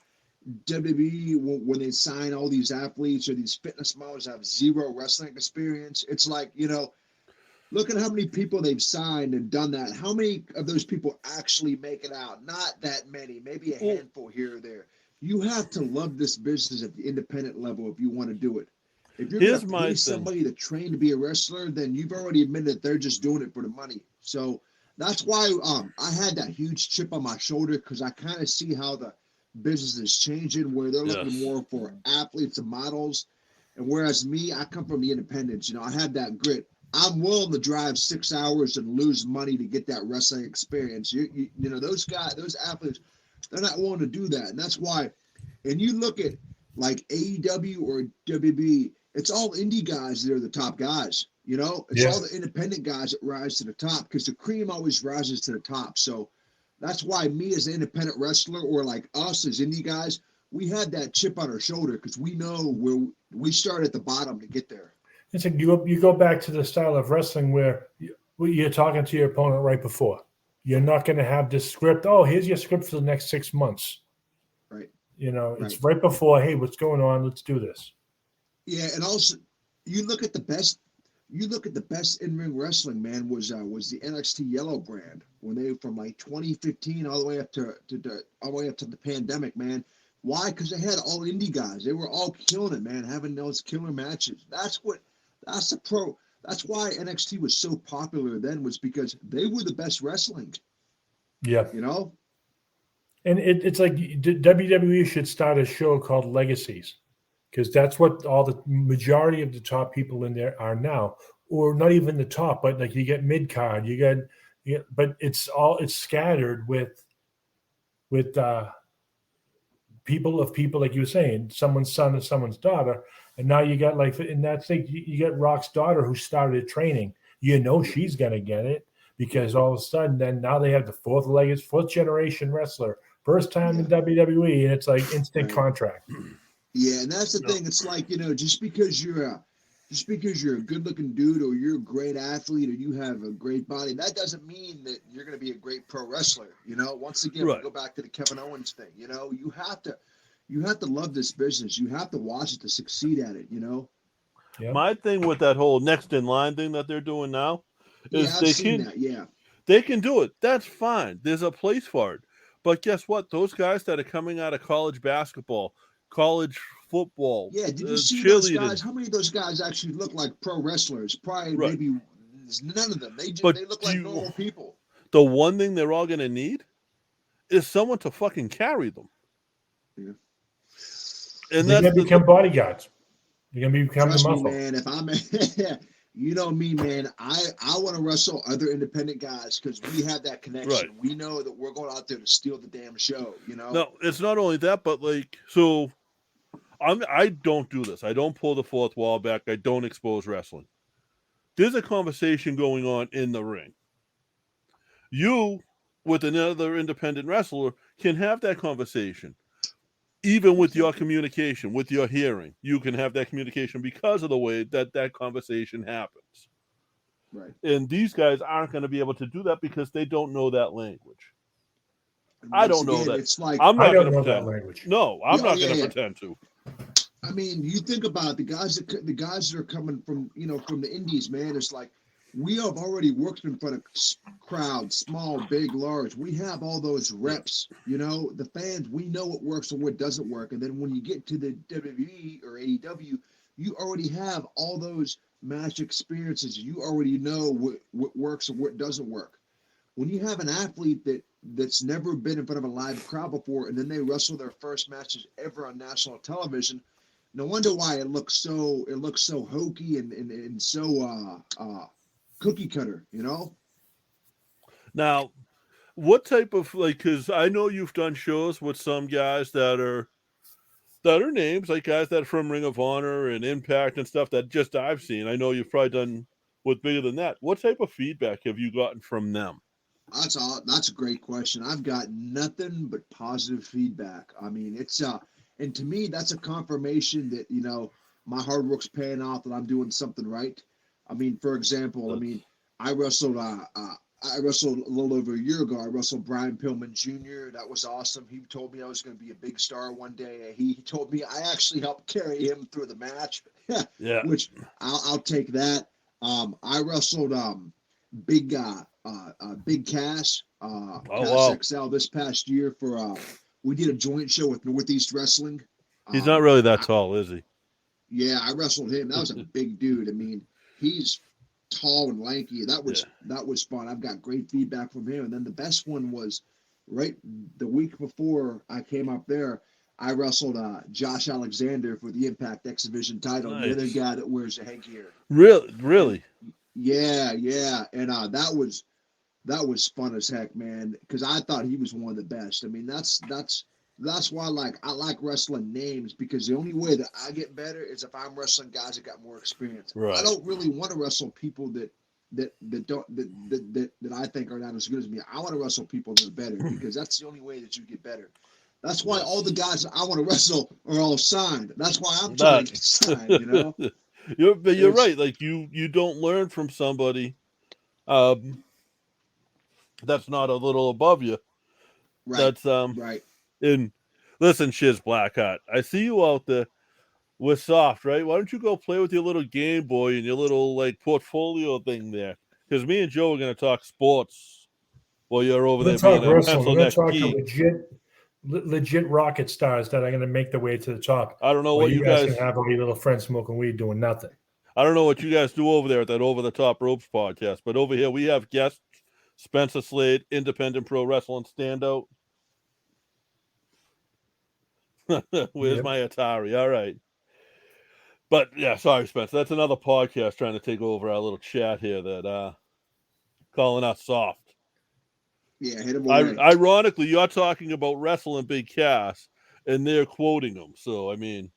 WWE when they sign all these athletes or these fitness models have zero wrestling experience. It's like, you know, look at how many people they've signed and done that. How many of those people actually make it out? Not that many, maybe a handful here or there. You have to love this business at the independent level if you want to do it. If you're going to pay somebody to train to be a wrestler, then you've already admitted they're just doing it for the money. So that's why I had that huge chip on my shoulder, because I kind of see how the business is changing, where they're looking more for athletes and models. And whereas me, I come from the independents. You know, I have that grit. I'm willing to drive 6 hours and lose money to get that wrestling experience. You know, those guys, those athletes, they're not willing to do that. And that's why, and you look at like AEW or WB, it's all indie guys that are the top guys. You know, it's all the independent guys that rise to the top, because the cream always rises to the top. So that's why me as an independent wrestler, or like us as indie guys, we had that chip on our shoulder, because we know where we start at the bottom to get there. It's like you go back to the style of wrestling where you're talking to your opponent right before. You're not going to have this script. Oh, here's your script for the next 6 months. Right. You know, it's right before. Hey, what's going on? Let's do this. Yeah, and also you look at the best. You look at the best in-ring wrestling, man, was the NXT Yellow brand, when they from like 2015 all the way up to the pandemic, man. Why? Because they had all indie guys. They were all killing it, man, having those killer matches. That's why NXT was so popular then, was because they were the best wrestling. Yeah. You know? And it's like WWE should start a show called Legacies, because that's what all the majority of the top people in there are now, or not even the top, but like you get mid card, but it's scattered with people like you were saying, someone's son or someone's daughter. And now you got like in that thing, you get Rock's daughter who started training. You know she's gonna get it, because all of a sudden then now they have the fourth generation wrestler, first time in WWE, and it's like instant contract. Yeah, and that's the thing. It's like, you know, just because you're a good-looking dude, or you're a great athlete, or you have a great body, that doesn't mean that you're going to be a great pro wrestler. You know, once again, we go back to the Kevin Owens thing. You know, you have to love this business. You have to watch it to succeed at it. You know. Yeah. My thing with that whole next in line thing that they're doing now is they can do it. That's fine. There's a place for it. But guess what? Those guys that are coming out of college basketball, college football, did you see those guys? How many of those guys actually look like pro wrestlers? Probably maybe none of them. They look like normal people. The one thing they're all going to need is someone to fucking carry them. Yeah. And they're going to become bodyguards. They're going to become the muscle. Man, if I'm you know me, man, I want to wrestle other independent guys, because we have that connection. Right. We know that we're going out there to steal the damn show, you know? No, it's not only that, but like, so I don't do this. I don't pull the fourth wall back. I don't expose wrestling. There's a conversation going on in the ring. You, with another independent wrestler, can have that conversation. Even with your communication, with your hearing, you can have that communication because of the way that conversation happens. Right. And these guys aren't going to be able to do that because they don't know that language. I don't know that. It's like, I'm not going to know pretend. That language. No, I'm not going to pretend to. I mean, you think about it, the guys that are coming from, you know, from the indies, man. It's like, we have already worked in front of crowds, small, big, large. We have all those reps. You know, the fans, we know what works and what doesn't work. And then when you get to the WWE or AEW, you already have all those match experiences. You already know what works and what doesn't work. When you have an athlete that's never been in front of a live crowd before, and then they wrestle their first matches ever on national television, no wonder why it looks so hokey and so cookie cutter, you know? Now, what type of, like, because I know you've done shows with some guys that are names, like guys that are from Ring of Honor and Impact and stuff that just I've seen. I know you've probably done with bigger than that. What type of feedback have you gotten from them? That's a great question. I've got nothing but positive feedback. I mean, it's and to me, that's a confirmation that, you know, my hard work's paying off, that I'm doing something right. I mean, for example, I wrestled a little over a year ago. I wrestled Brian Pillman Jr. That was awesome. He told me I was going to be a big star one day. He told me I actually helped carry him through the match. Yeah. Which I'll take that. I wrestled Big Cass, Cass XL this past year for we did a joint show with Northeast Wrestling. He's not really that tall, is he? Yeah, I wrestled him. That was a big dude. I mean, he's tall and lanky. That was fun. I've got great feedback from him. And then the best one was right the week before I came up there. I wrestled Josh Alexander for the Impact X Division title. Nice. The other guy that wears the headgear. Really? Yeah. And that was fun as heck, man. Because I thought he was one of the best. I mean, that's why I like wrestling names, because the only way that I get better is if I'm wrestling guys that got more experience. Right. I don't really want to wrestle people that I think are not as good as me. I want to wrestle people that are better, because that's the only way that you get better. That's why all the guys that I want to wrestle are all signed. That's why I'm trying to get signed, you know? You're right. Like you don't learn from somebody that's not a little above you. Right. That's right. And listen, Shiz Blackheart, I see you out there with Soft, right? Why don't you go play with your little Game Boy and your little like portfolio thing there? Because me and Joe are going to talk sports while you're over there being a pencil neck geek. Legit rocket stars that are going to make their way to the top. I don't know what you guys can have all your little friends smoking weed doing nothing. I don't know what you guys do over there at that Over the Top Ropes podcast, but over here we have guests: Spencer Slade, independent pro wrestling standout. Where's my Atari? All right. But yeah, sorry, Spencer. That's another podcast trying to take over our little chat here that calling us Soft. Yeah, hit him away. Ironically, you're talking about wrestling Big Cass, and they're quoting him. So, I mean,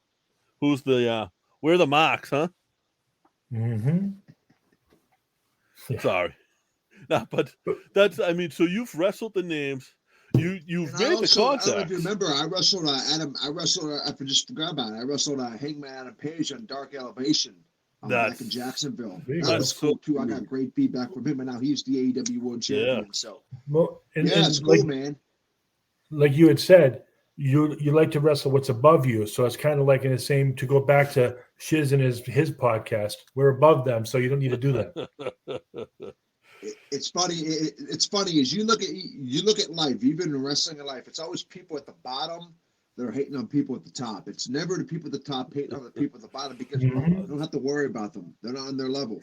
who's the we're the marks, huh? Mm-hmm. Yeah. Sorry. No, but that's, I mean, so you've wrestled the names. You've made the contacts. I don't know if you remember, I wrestled I just forgot about it. I wrestled Hangman Adam Page on Dark Elevation back in Jacksonville. That was cool too. I got great feedback from him, and now he's the AEW World Champion. Yeah. So it's cool, man. Like you had said, you like to wrestle what's above you. So it's kind of like in the same, to go back to Shiz and his podcast. We're above them, so you don't need to do that. It's funny. It's funny as you look at life, even in wrestling in life, it's always people at the bottom that are hating on people at the top. It's never the people at the top hating on the people at the bottom, because you don't have to worry about them. They're not on their level.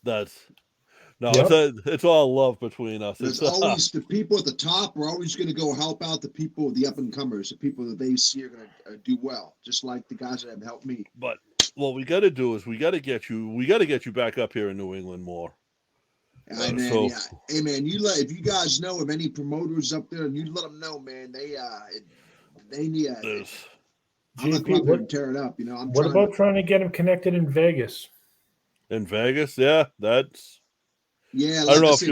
It's all love between us. It's always the people at the top are always going to go help out the people, the up and comers, the people that they see are going to do well, just like the guys that have helped me. But what we got to do is we got to get you back up here in New England more. Hey man, hey man, if you guys know of any promoters up there, and you let them know, man, they need. I'm not going to tear it up, you know. What about trying to get them connected in Vegas? In Vegas, yeah, that's. Yeah, like I don't know if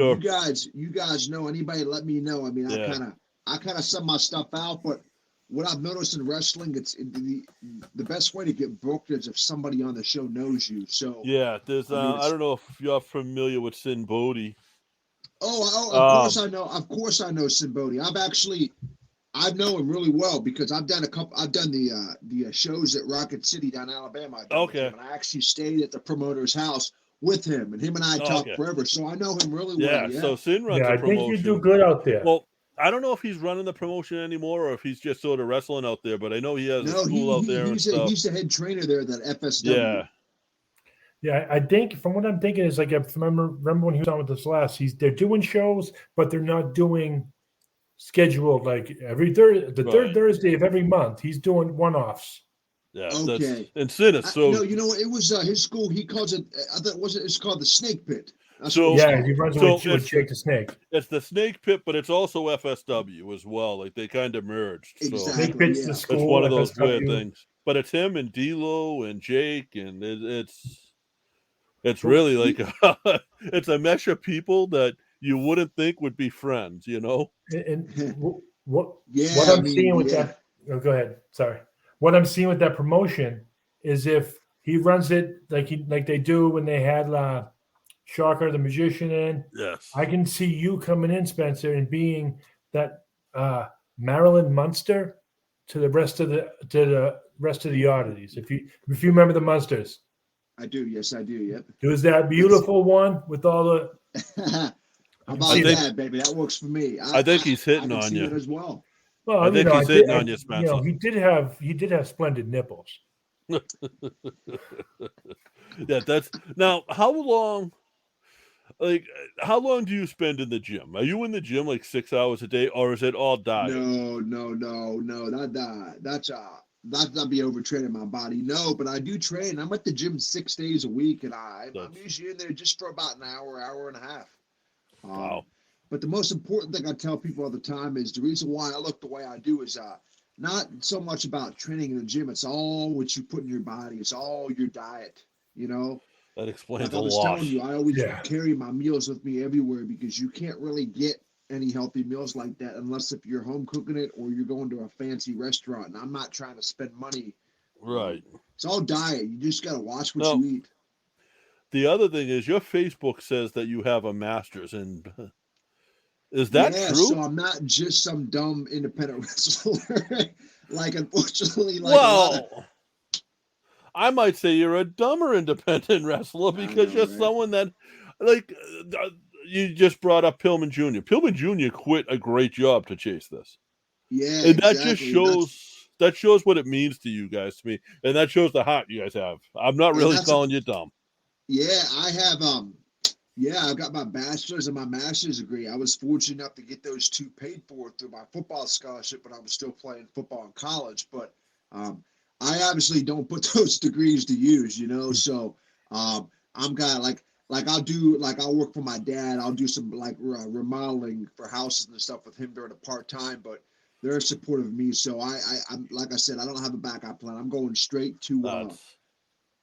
you guys know anybody. Let me know. I mean, I kind of send my stuff out, but what I've noticed in wrestling, it's the best way to get booked is if somebody on the show knows you. So yeah, there's I don't know if you're familiar with Sin Bodhi. Of course I know. Of course I know Sin Bodhi. I know him really well because I've done the shows at Rocket City down in Alabama. Okay. And I actually stayed at the promoter's house with him, and him and I talk okay. forever, so I know him really Yeah, well. Yeah. so Sin runs Yeah, a I promotion. think you do good out there. Well, I don't know if he's running the promotion anymore or if he's just sort of wrestling out there, but I know he has a No, school out there and stuff. he's the head trainer there at that FSW. Yeah. Yeah, I think from what I'm thinking is like I remember when he was on with us last. They're doing shows, but they're not doing scheduled like third Thursday of every month. He's doing one-offs. Yeah. Okay. And Sin is so. No, you know what? It was his school. He calls it. I thought it's called the Snake Pit. That's So- what it's Yeah, called. he runs So with Jake the Snake. It's the Snake Pit, but it's also FSW as well. Like they kind of merged. So Exactly. Snake Pit's yeah. the school. it's one of those FSW. weird things. But it's him and D'Lo and Jake, and it's really like it's a mesh of people that you wouldn't think would be friends, you know? And what Yeah, I'm seeing with that. Oh, go ahead. Sorry. What I'm seeing with that promotion is if he runs it like they do when they had Shocker the Magician in. Yes. I can see you coming in, Spencer, and being that Marilyn Munster to the rest of the oddities. If you remember the Munsters, I do. Yes, I do. Yep. it was that beautiful one with all the. How about that, baby? That works for me. I think he's hitting I can on see you. it as well. Well, I think he's hitting on you, Spencer. He did have splendid nipples. Yeah, that's now. How long do you spend in the gym? Are you in the gym like 6 hours a day, or is it all diet? No. That'd be overtraining my body. No, but I do train. I'm at the gym 6 days a week, and I'm usually in there just for about an hour and a half. Wow. But the most important thing I tell people all the time is the reason why I look the way I do is not so much about training in the gym. It's all what you put in your body. It's all your diet, you know? That explains Like I a was lot. telling you, I always carry my meals with me everywhere because you can't really get any healthy meals like that unless if you're home cooking it or you're going to a fancy restaurant. And I'm not trying to spend money. Right. It's all diet. You just got to watch what you eat. The other thing is your Facebook says that you have a master's in. Is that true? So I'm not just some dumb independent wrestler. Like, unfortunately, I might say you're a dumber independent wrestler because you're someone that, like, you just brought up Pillman Jr. Pillman Jr. quit a great job to chase this. Yeah, and that just shows what it means to you guys, to me, and that shows the heart you guys have. I'm not really calling you dumb. Yeah, I have. I've got my bachelor's and my master's degree. I was fortunate enough to get those two paid for through my football scholarship when I was still playing football in college. But I obviously don't put those degrees to use, you know. So I'm kind of like I'll work for my dad. I'll do some remodeling for houses and stuff with him during a part-time. But they're supportive of me. So I'm like I said, I don't have a backup plan. I'm going straight to.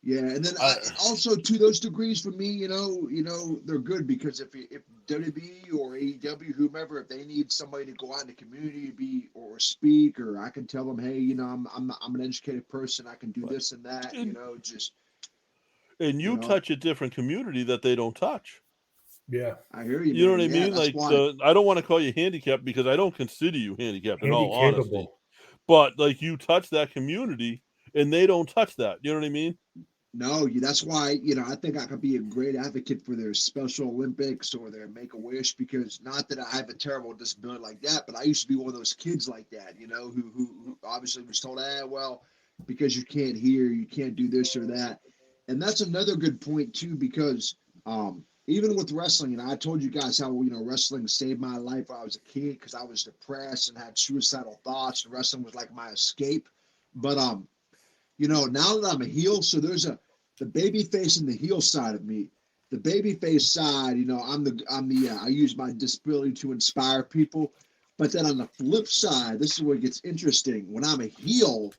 Yeah, and then also to those degrees for me, you know, they're good because if WWE or AEW, whomever, if they need somebody to go out in the community or speak, or I can tell them, hey, you know, I'm an educated person, I can do this and that, you know, just. And you touch a different community that they don't touch. Yeah, I hear you. You know what I mean? Like, I don't want to call you handicapped because I don't consider you handicapped in all honesty. But like, you touch that community, and they don't touch that. You know what I mean? No, that's why, you know, I think I could be a great advocate for their Special Olympics or their Make-A-Wish, because not that I have a terrible disability like that, but I used to be one of those kids like that, you know, who obviously was told, well, because you can't hear, you can't do this or that. And that's another good point, too, because even with wrestling, and I told you guys how, you know, wrestling saved my life when I was a kid because I was depressed and had suicidal thoughts, and wrestling was like my escape. But, you know, now that I'm a heel, so there's the baby face and the heel side of me. The baby face side, you know, I use my disability to inspire people. But then on the flip side, this is where it gets interesting. When I'm a heel,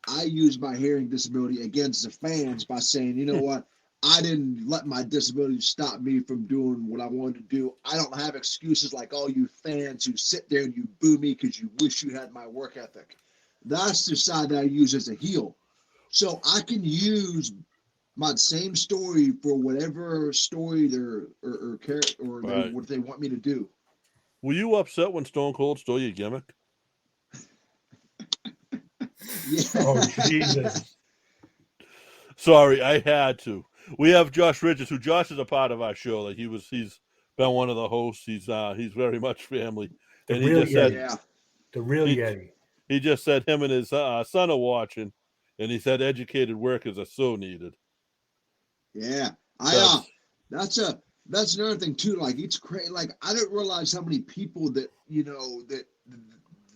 I use my hearing disability against the fans by saying, you know what? I didn't let my disability stop me from doing what I wanted to do. I don't have excuses like all you fans who sit there and you boo me because you wish you had my work ethic. That's the side that I use as a heel. So I can use my same story for whatever story what they want me to do. Were you upset when Stone Cold stole your gimmick? Yeah. Oh, Jesus. Sorry, I had to. We have Josh Richards, who Josh is a part of our show. Like he's been one of the hosts. He's very much family, The and he real just said Yeah. The real he, Yeti. he just said him and his son are watching, and he said educated workers are so needed. Yeah. That's That's another thing too. Like it's crazy. Like I didn't realize how many people that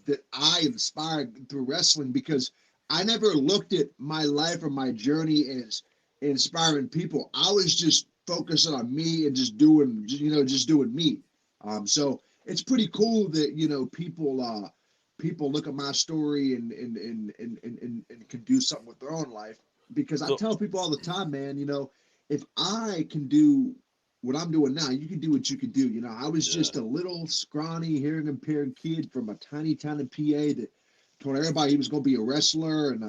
that I inspired through wrestling, because I never looked at my life or my journey as inspiring people. I was just focusing on me and just doing me. So it's pretty cool that people look at my story and can do something with their own life. Because I so tell people all the time, man, if I can do what I'm doing now, you can do what you can do. I was yeah. just a little scrawny, hearing impaired kid from a tiny town in PA that told everybody he was going to be a wrestler. And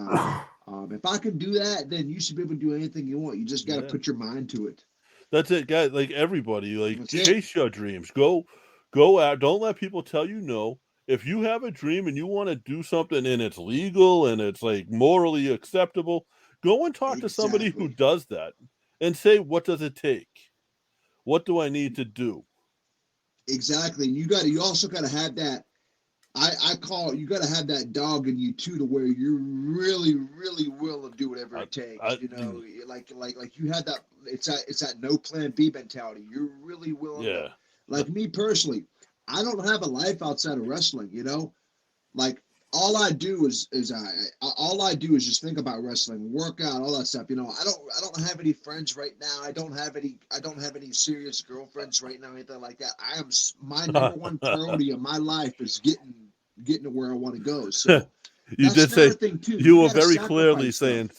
if I can do that, then you should be able to do anything you want. You just got to put your mind to it. That's it, guys. Like everybody, like That's chase your dreams. Go out. Don't let people tell you no. If you have a dream and you want to do something and it's legal and it's like morally acceptable, go and talk to somebody who Exactly. does that and say, what does it take? What do I need to do? Exactly. You also got to have that. I call it, you got to have that dog in you too, to where you're really, really willing to do whatever it takes. Like you have that. It's that no plan B mentality. You're really willing Yeah. to. Like me personally, I don't have a life outside of wrestling. Like all I do is just think about wrestling, work out, all that stuff. I don't have any friends right now. I don't have any serious girlfriends right now, anything like that. My number one priority in my life is getting to where I want to go. So You that's did another say thing too. you You were got to very clearly sacrifice stuff. saying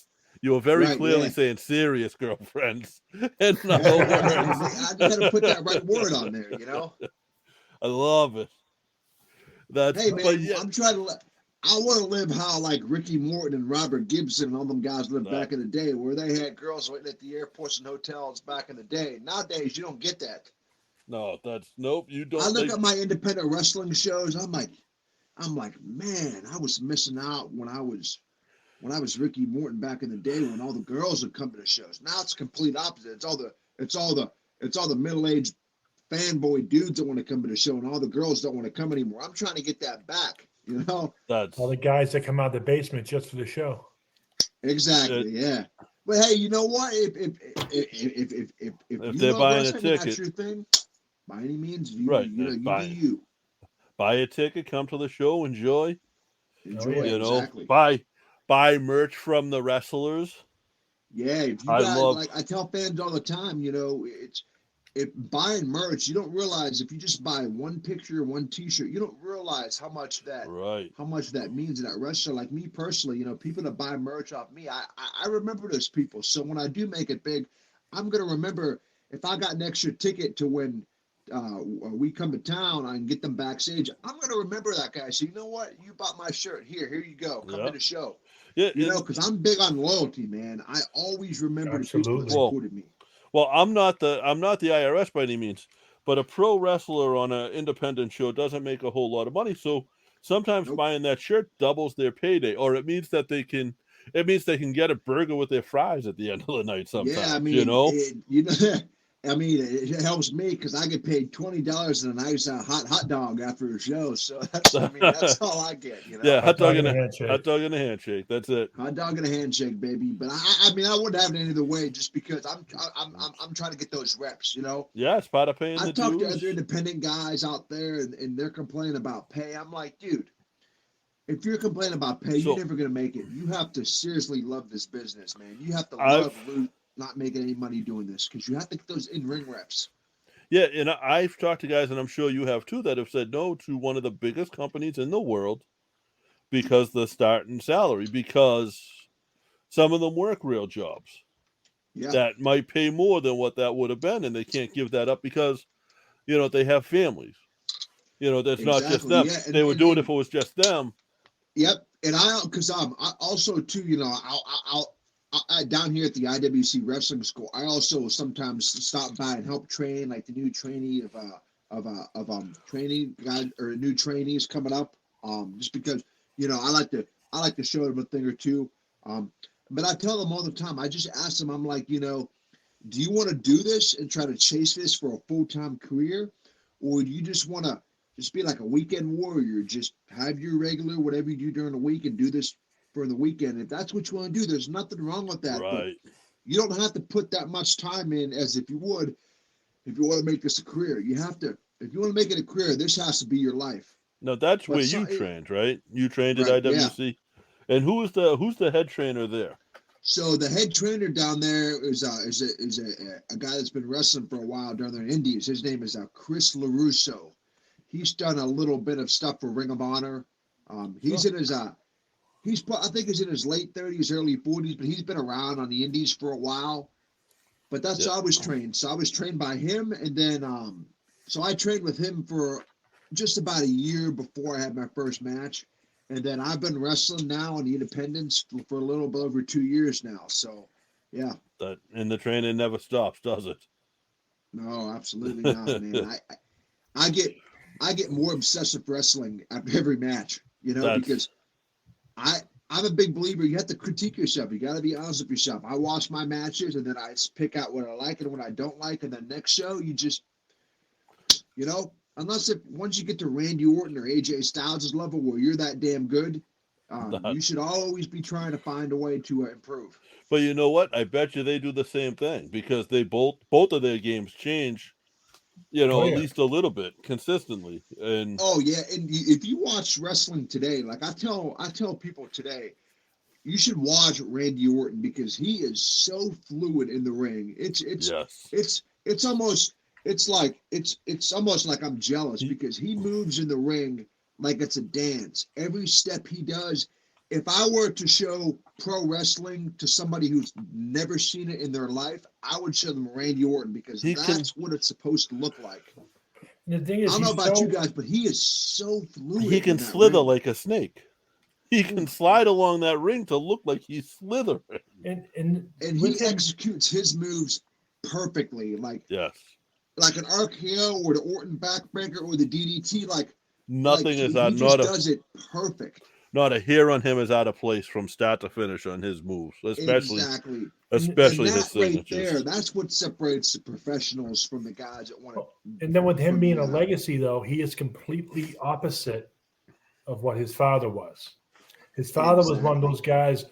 you were very Right, clearly yeah. saying serious girlfriends. In other I got to put that right word on there. I love it. That's Hey but man, yeah, I'm trying to. I want to live how like Ricky Morton and Robert Gibson and all them guys lived back in the day, where they had girls waiting at the airports and hotels back in the day. Nowadays, you don't get that. no, that's nope. You don't. I look at my independent wrestling shows. I'm like, man, I was missing out when I was Ricky Morton back in the day, when all the girls would come to the shows. Now it's complete opposite. It's all the middle-aged fanboy dudes that want to come to the show, and all the girls don't want to come anymore. I'm trying to get that back. That's All the guys that come out of the basement just for the show. Exactly. Yeah. But hey, you know what? If you they're love buying a wrestling and that's ticket, your thing, by any means, right? you do you. Buy a ticket, come to the show, enjoy. Enjoy it. You know, Exactly. buy merch from the wrestlers. Yeah. If you I got, love. like I tell fans all the time, if buying merch, you don't realize, if you just buy one picture, one T-shirt, you don't realize how much that means to that wrestler. Like me personally, people that buy merch off me, I remember those people. So when I do make it big, I'm gonna remember, if I got an extra ticket to when we come to town, I can get them backstage. I'm gonna remember that guy. So you know what? You bought my shirt. Here you go. Come to the show. Yeah, Because I'm big on loyalty, man. I always remember the people that Absolutely. supported me. well, I'm not the IRS by any means, but a pro wrestler on an independent show doesn't make a whole lot of money. So sometimes Nope. buying that shirt doubles their payday, or it means that they can get a burger with their fries at the end of the night. Sometimes, Yeah, I mean, it helps me because I get paid $20 and a nice hot dog after a show. So that's all I get. Yeah, Hot dog and a hot handshake. dog and a handshake. That's it. Hot dog and a handshake, baby. But I wouldn't have it any other way, just because I'm trying to get those reps. Yeah, it's part of paying the I've talked to dues. other independent guys out there, and they're complaining about pay. I'm like, dude, if you're complaining about pay, you're never gonna make it. You have to seriously love this business, man. You have to love not making any money doing this, because you have to get those in-ring reps. Yeah, and I've talked to guys, and I'm sure you have too, that have said no to one of the biggest companies in the world because the starting salary, because some of them work real jobs that might pay more than what that would have been, and they can't give that up because they have families. That's not just them. Yeah, they would do it if it was just them. Yep, and I also too, I down here at the IWC Wrestling School, I also sometimes stop by and help train, like the new trainee of training guys, or new trainees coming up. Just because I like to show them a thing or two. But I tell them all the time. I just ask them. I'm like, do you want to do this and try to chase this for a full-time career, or do you just want to just be like a weekend warrior, just have your regular whatever you do during the week and do this for the weekend? If that's what you want to do, there's nothing wrong with that. Right. But you don't have to put that much time in as if you would if you want to make this a career. You have to, if you want to make it a career, this has to be your life. Now that's But where so- you trained, right? You trained Right, at IWC. And who's the head trainer there? So the head trainer down there is a guy that's been wrestling for a while down there in Indies. His name is Chris LaRusso. He's done a little bit of stuff for Ring of Honor. He's in his I think he's in his late 30s, early 40s, but he's been around on the Indies for a while. But that's how I was trained. So I was trained by him, and then so I trained with him for just about a year before I had my first match. And then I've been wrestling now on the independents for a little bit over 2 years now. So, yeah. And the training never stops, does it? No, absolutely not, man. I get more obsessed with wrestling after every match, because I'm a big believer. You have to critique yourself. You got to be honest with yourself. I watch my matches, and then I pick out what I like and what I don't like. And then next show, you just, unless once you get to Randy Orton or AJ Styles' level where you're that damn good, you should always be trying to find a way to improve. But you know what? I bet you they do the same thing because they both of their games change, at least a little bit consistently. And oh yeah, and if you watch wrestling today, like I tell people today, you should watch Randy Orton because he is so fluid in the ring. It's almost like I'm jealous because he moves in the ring like it's a dance. Every step he does. If I were to show pro wrestling to somebody who's never seen it in their life, I would show them Randy Orton because that's what it's supposed to look like. The thing is, I don't know about you guys, but he is so fluid. He can slither like a snake. He can slide along that ring to look like he's slithering. And he executes his moves perfectly, like an RKO or the Orton backbreaker or the DDT. Does it perfect. Not a hair on him is out of place from start to finish on his moves, especially his signatures. Right there, that's what separates the professionals from the guys that want to. And then with him being a legacy, though, he is completely opposite of what his father was. His father was one of those guys,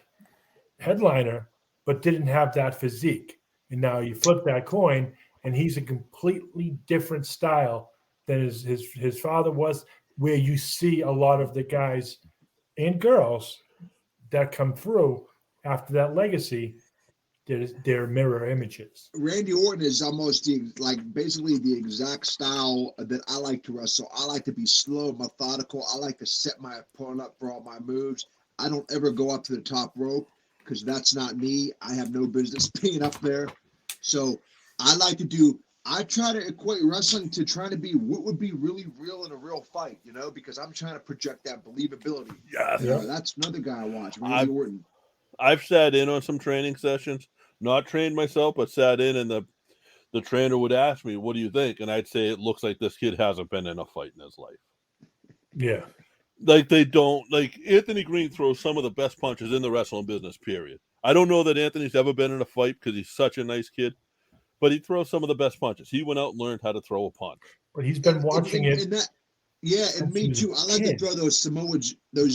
headliner, but didn't have that physique. And now you flip that coin, and he's a completely different style than his father was, where you see a lot of the guys and girls that come through after that legacy, they're mirror images. Randy Orton is almost basically the exact style that I like to wrestle. I like to be slow, methodical. I like to set my opponent up for all my moves. I don't ever go up to the top rope because that's not me. I have no business being up there. So I try to equate wrestling to trying to be what would be really real in a real fight, because I'm trying to project that believability. Yeah. That's another guy I watch, Randy Orton. I've sat in on some training sessions, not trained myself, but sat in, and the trainer would ask me, "What do you think?" And I'd say, "It looks like this kid hasn't been in a fight in his life." Yeah. Anthony Green throws some of the best punches in the wrestling business, period. I don't know that Anthony's ever been in a fight because he's such a nice kid. But he throws some of the best punches. He went out and learned how to throw a punch. But he's been watching it. And me too. I like to throw those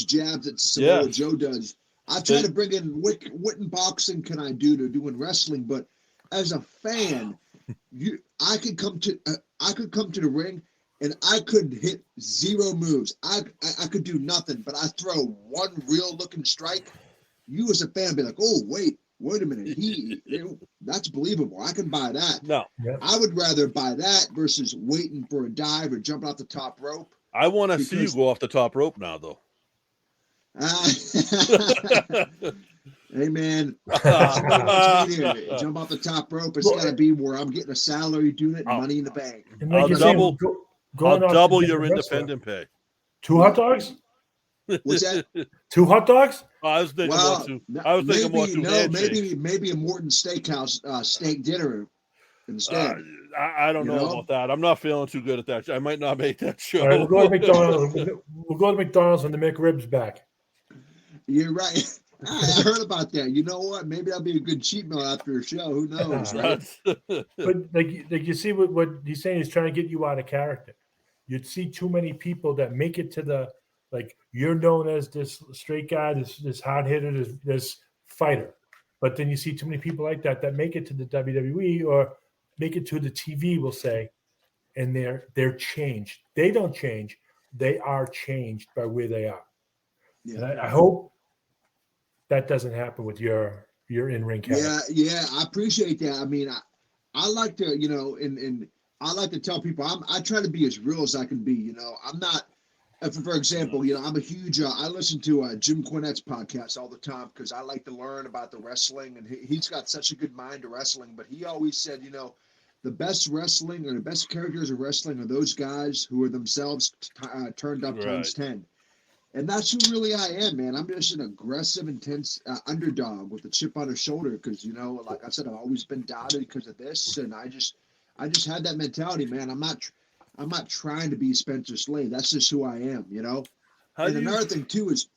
jabs that Samoa Joe does. I've tried to bring in what in boxing can I do to doing wrestling, but as a fan, I could come to the ring and I could hit zero moves. I could do nothing, but I throw one real looking strike. You as a fan be like, oh wait a minute, that's believable. I can buy that. No. Yep. I would rather buy that versus waiting for a dive or jumping off the top rope. I want to see you go off the top rope now, though. Hey, man. Jump off the top rope. It's got to be where I'm getting a salary doing it, money in the bank. I'll double your independent pay. 2 hot dogs? What's that? 2 hot dogs? I was thinking more too. I was thinking more too. Maybe a Morton Steakhouse steak dinner instead. I don't know about that. I'm not feeling too good at that. I might not make that show. All right, we'll go to McDonald's. We'll go to McDonald's when the McRib's back. You're right. I heard about that. You know what? Maybe that'll be a good cheat meal after a show. Who knows, right? But like you see what he's saying is trying to get you out of character. You'd see too many people that make it to the like you're known as this straight guy, this hard hitter, this fighter. But then you see too many people like that make it to the WWE or make it to the TV, we'll say, and they're changed. They don't change. They are changed by where they are. Yeah. And I hope that doesn't happen with your in-ring character. Yeah, I appreciate that. I mean, I like to, and I like to tell people I try to be as real as I can be. I'm not. For example, I'm a huge. I listen to Jim Cornette's podcast all the time because I like to learn about the wrestling, and he's got such a good mind to wrestling. But he always said, the best wrestling or the best characters of wrestling are those guys who are themselves turned up times 10. And that's who really I am, man. I'm just an aggressive, intense underdog with a chip on his shoulder because, like I said, I've always been doubted because of this, and I just had that mentality, man. I'm not trying to be Spencer Slade. That's just who I am, Another thing too is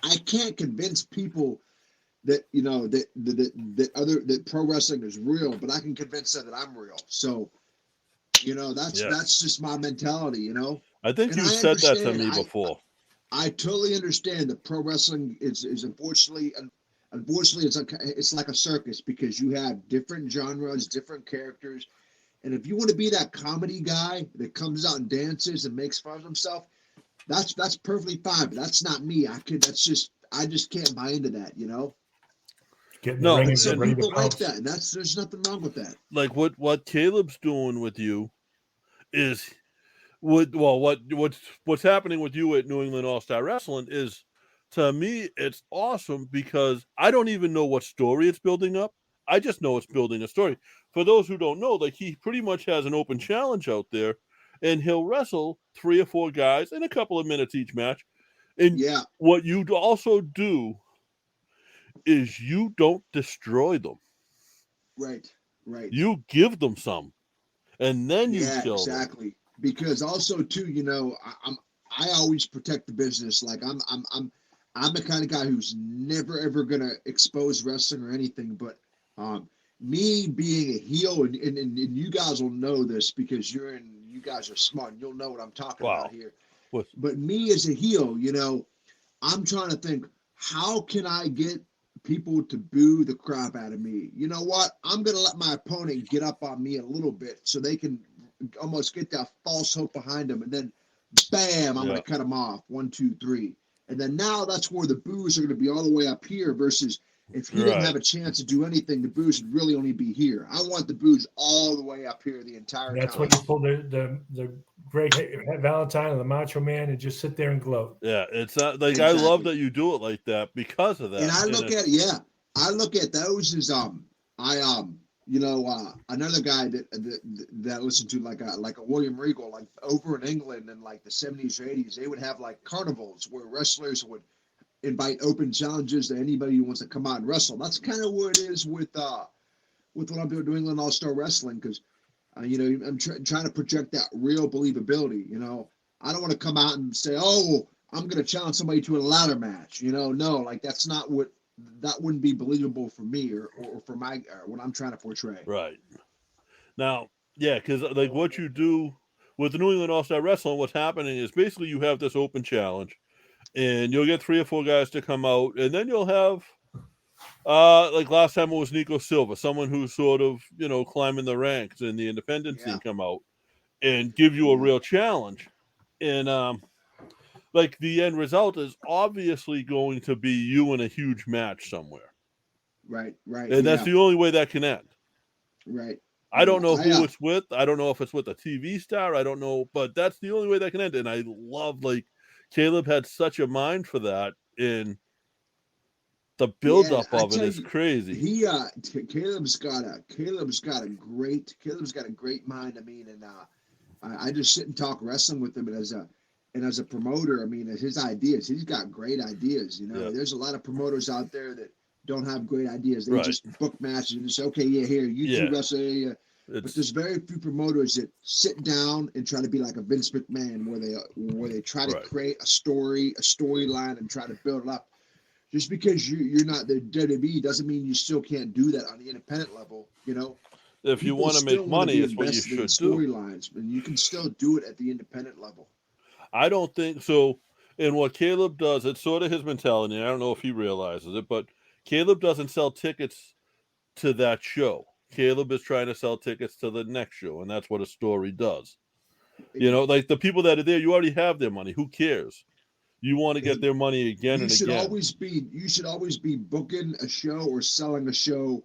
I can't convince people that that pro wrestling is real, but I can convince them that I'm real. So, that's just my mentality, I think you said that to me before. I totally understand that pro wrestling is unfortunately it's like a circus because you have different genres, different characters, and if you want to be that comedy guy that comes out and dances and makes fun of himself, that's perfectly fine. But that's not me. I just can't buy into that, And some people like that, and there's nothing wrong with that. Like what Caleb's doing with you is. What's happening with you at New England All-Star Wrestling is, to me, it's awesome because I don't even know what story it's building up. I just know it's building a story. For those who don't know, like he pretty much has an open challenge out there, and he'll wrestle 3 or 4 guys in a couple of minutes each match. And what you also do is you don't destroy them. Right. You give them some, and then you kill them. Exactly. Because also too, I always protect the business. Like I'm the kind of guy who's never ever gonna expose wrestling or anything. But me being a heel, and you guys will know this because you guys are smart and you'll know what I'm talking about here. But me as a heel, I'm trying to think, how can I get people to boo the crap out of me? You know what? I'm gonna let my opponent get up on me a little bit so they can almost get that false hope behind them, and then bam, I'm gonna cut them off 1, 2, 3, and then now that's where the boos are gonna be all the way up here versus if he didn't have a chance to do anything, the boos would really only be here. I want the boos all the way up here the entire time. That's when you pull the great Valentine and the Macho Man and just sit there and gloat. Yeah, it's like exactly. I love that you do it like that because of that. And I look at those as another guy that listened to like a William Regal, like over in England in like the 70s or 80s, they would have like carnivals where wrestlers would invite open challenges to anybody who wants to come out and wrestle. That's kind of where it is with what I'm doing, New England All-Star Wrestling, because I'm trying to project that real believability. I don't want to come out and say, oh, I'm going to challenge somebody to a ladder match. No, like that's not what. That wouldn't be believable for me or for my what I'm trying to portray. Right. Now, because like what you do with the New England All-Star Wrestling, what's happening is basically you have this open challenge, and you'll get 3 or 4 guys to come out, and then you'll have, like last time it was Nico Silva, someone who's sort of climbing the ranks in the independent scene, come out and give you a real challenge, and like the end result is obviously going to be you in a huge match somewhere. Right. And that's the only way that can end. Right. I don't know who it's with. I don't know if it's with a TV star. I don't know, but that's the only way that can end. And I love, like, Caleb had such a mind for that, and the buildup of it is crazy. Caleb's got a great mind. I mean, and I just sit and talk wrestling with him, and as a promoter, I mean, his ideas, he's got great ideas. There's a lot of promoters out there that don't have great ideas. They just book matches and just say, okay, here, you two wrestle. But there's very few promoters that sit down and try to be like a Vince McMahon, where they try to create a storyline and try to build it up. Just because you're not the WWE doesn't mean you still can't do that on the independent level. You know, If you people want to still make want to money, be it's what you invested in should do. storylines, and you can still do it at the independent level. I don't think so. And what Caleb does, it's sort of his mentality. I don't know if he realizes it, but Caleb doesn't sell tickets to that show. Caleb is trying to sell tickets to the next show, and that's what a story does. You know, like the people that are there, you already have their money. Who cares? You want to get their money again and again. You should always be booking a show or selling a show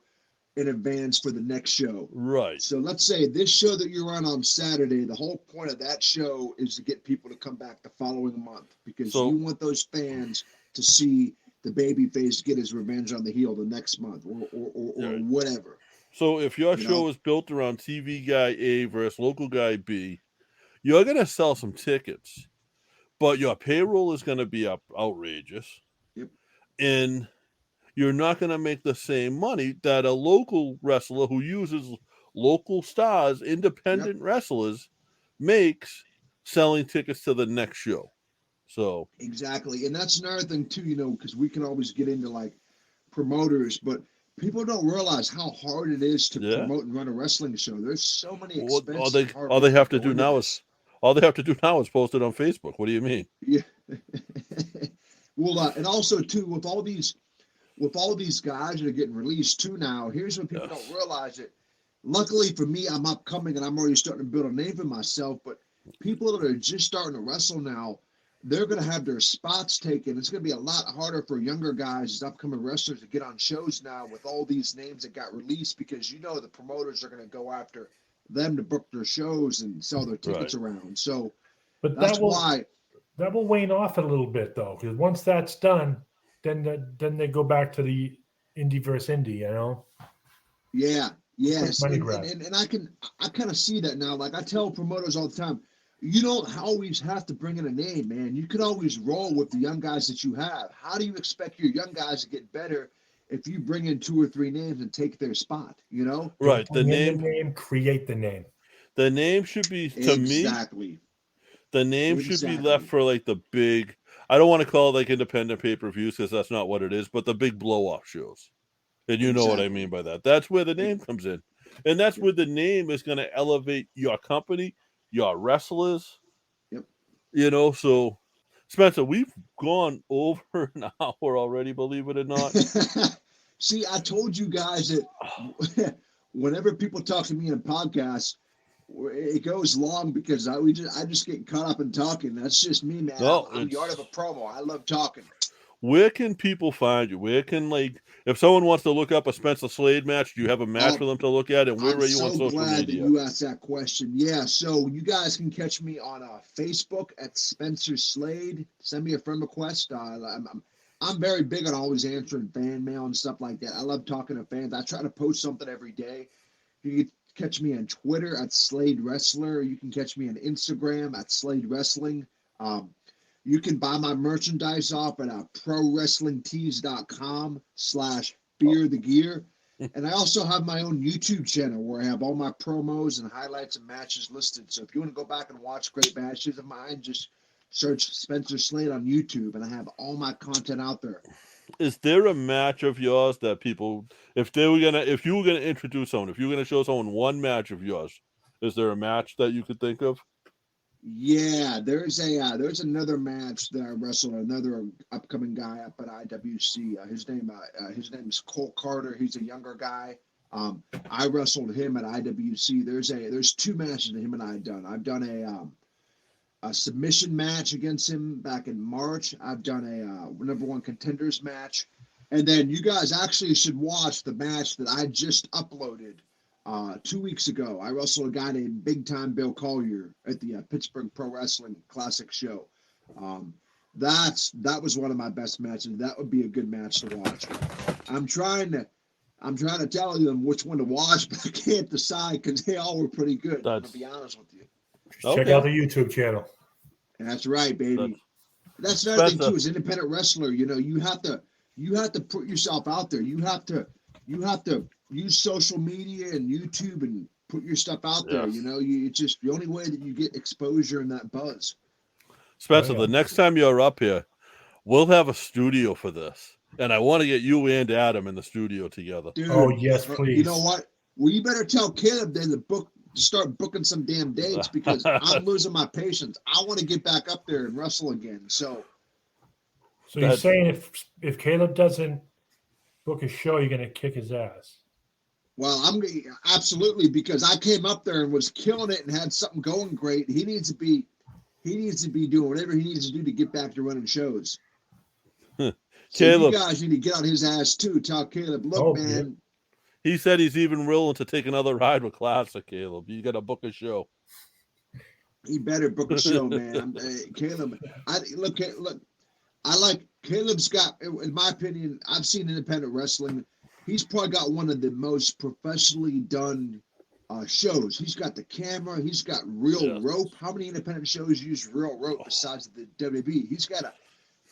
in advance for the next show. Right. So let's say this show that you're on Saturday, the whole point of that show is to get people to come back the following month, because you want those fans to see the babyface get his revenge on the heel the next month or whatever. So if your show is built around TV guy A versus local guy B, you're going to sell some tickets, but your payroll is going to be outrageous. Yep. And you're not going to make the same money that a local wrestler who uses local stars, independent wrestlers, makes selling tickets to the next show. So exactly. And that's another thing too, you know, because we can always get into like promoters, but people don't realize how hard it is to promote and run a wrestling show. There's so many expenses. All they have to do now is post it on Facebook. What do you mean? Yeah. Well, and also too, with all these guys that are getting released too now, here's what people don't realize it. Luckily for me, I'm upcoming and I'm already starting to build a name for myself, but people that are just starting to wrestle now, they're going to have their spots taken. It's going to be a lot harder for younger guys, upcoming wrestlers, to get on shows now with all these names that got released, because you know the promoters are going to go after them to book their shows and sell their tickets around. So but that's why that will wane off a little bit though, because once that's done, then they go back to the indie versus indie, you know? Yeah, yes. Money and I kind of see that now. Like I tell promoters all the time, you don't always have to bring in a name, man. You could always roll with the young guys that you have. How do you expect your young guys to get better if you bring in 2 or 3 names and take their spot, you know? Right. The name, create the name. The name should be, to me, the name should be left for like the big, I don't want to call it like independent pay-per-views because that's not what it is, but the big blow-off shows. And you know what I mean by that. That's where the name comes in. And that's where the name is going to elevate your company, your wrestlers. Yep. You know, so Spencer, we've gone over an hour already, believe it or not. See, I told you guys that whenever people talk to me in podcasts, it goes long because I just get caught up in talking. That's just me, man. No, I'm the art of a promo. I love talking. Where can people find you? Where can, like, if someone wants to look up a Spencer Slade match, do you have a match for them to look at? And where are you on social media? I'm so glad that you asked that question. Yeah, so you guys can catch me on Facebook at Spencer Slade. Send me a friend request. I'm very big on always answering fan mail and stuff like that. I love talking to fans. I try to post something every day. You can catch me on Twitter at Slade Wrestler. You can catch me on Instagram at Slade Wrestling. You can buy my merchandise off at prowrestlingtees.com/fearthegear. And I also have my own YouTube channel where I have all my promos and highlights and matches listed. So if you want to go back and watch great matches of mine, just search Spencer Slade on YouTube, and I have all my content out there. Is there a match of yours that people, if you were gonna introduce someone, if you were gonna show someone one match of yours, is there a match that you could think of? Yeah, there's another match that I wrestled, another upcoming guy up at IWC. His name is Cole Carter. He's a younger guy. I wrestled him at IWC. There's 2 matches that him and I have done. I've done a submission match against him back in March. I've done a number 1 contenders match, and then you guys actually should watch the match that I just uploaded 2 weeks ago. I wrestled a guy named Big Time Bill Collier at the Pittsburgh Pro Wrestling Classic show. That was one of my best matches. That would be a good match to watch. I'm trying to tell them which one to watch, but I can't decide because they all were pretty good. I'm gonna be honest with you. Check out the YouTube channel. That's right, baby. That's another thing too. As an independent wrestler, you know, you have to put yourself out there. You have to use social media and YouTube and put your stuff out there. You know, it's just the only way that you get exposure and that buzz. Spencer, the next time you're up here, we'll have a studio for this. And I want to get you and Adam in the studio together. Dude, Oh, yes, please. You know what? Well, you better tell Caleb then to start booking some damn dates because I'm losing my patience. I want to get back up there and wrestle again. So you're saying if Caleb doesn't book a show, you're going to kick his ass? Well, I'm absolutely, because I came up there and was killing it and had something going great. He needs to be doing whatever he needs to do to get back to running shows. So Caleb, you guys need to get on his ass too. Tell Caleb, look, man. He said he's even willing to take another ride with Classic, Caleb. You got to book a show. He better book a show, man. Caleb, look. I like Caleb's got, in my opinion, I've seen independent wrestling. He's probably got one of the most professionally done shows. He's got the camera. He's got real rope. How many independent shows use real rope besides the WWE? He's got a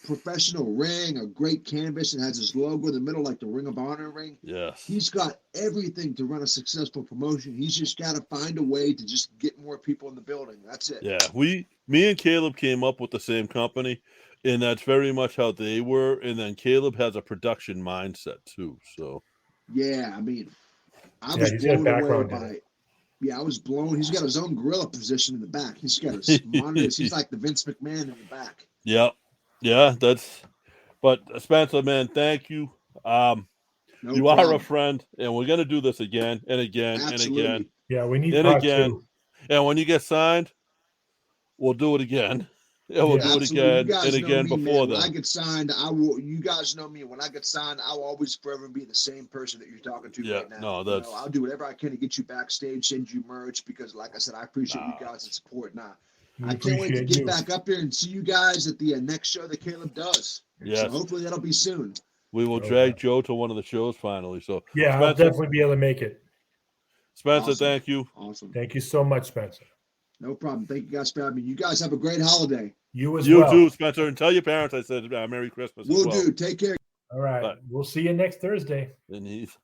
professional ring, a great canvas, and has his logo in the middle like the Ring of Honor ring. Yes. He's got everything to run a successful promotion. He's just got to find a way to just get more people in the building. That's it. Yeah, me and Caleb came up with the same company, and that's very much how they were. And then Caleb has a production mindset too. So yeah, I mean, I was blown away by. Yeah, I was blown. He's got his own gorilla position in the back. He's got his monitors. He's like the Vince McMahon in the back. Yep. Yeah, but Spencer, man, thank you. You are a friend, and we're gonna do this again and again and again. Yeah, we need and part again. two. And when you get signed, we'll do it again. Yeah, we'll do it again and again before that. When I get signed, I will. You guys know me. When I get signed, I will always forever be the same person that you're talking to right now. No, I'll do whatever I can to get you backstage, send you merch, because, like I said, I appreciate you guys' support. Now, I can't wait to get back up there and see you guys at the next show that Caleb does. Yes. So hopefully that'll be soon. We will drag Joe to one of the shows finally. So yeah, Spencer, I'll definitely be able to make it. Spencer, thank you. Awesome. Thank you so much, Spencer. No problem. Thank you guys for having me. You guys have a great holiday. You as well. You too, Spencer. And tell your parents I said Merry Christmas. Will do. Take care. All right. Bye. We'll see you next Thursday. And he's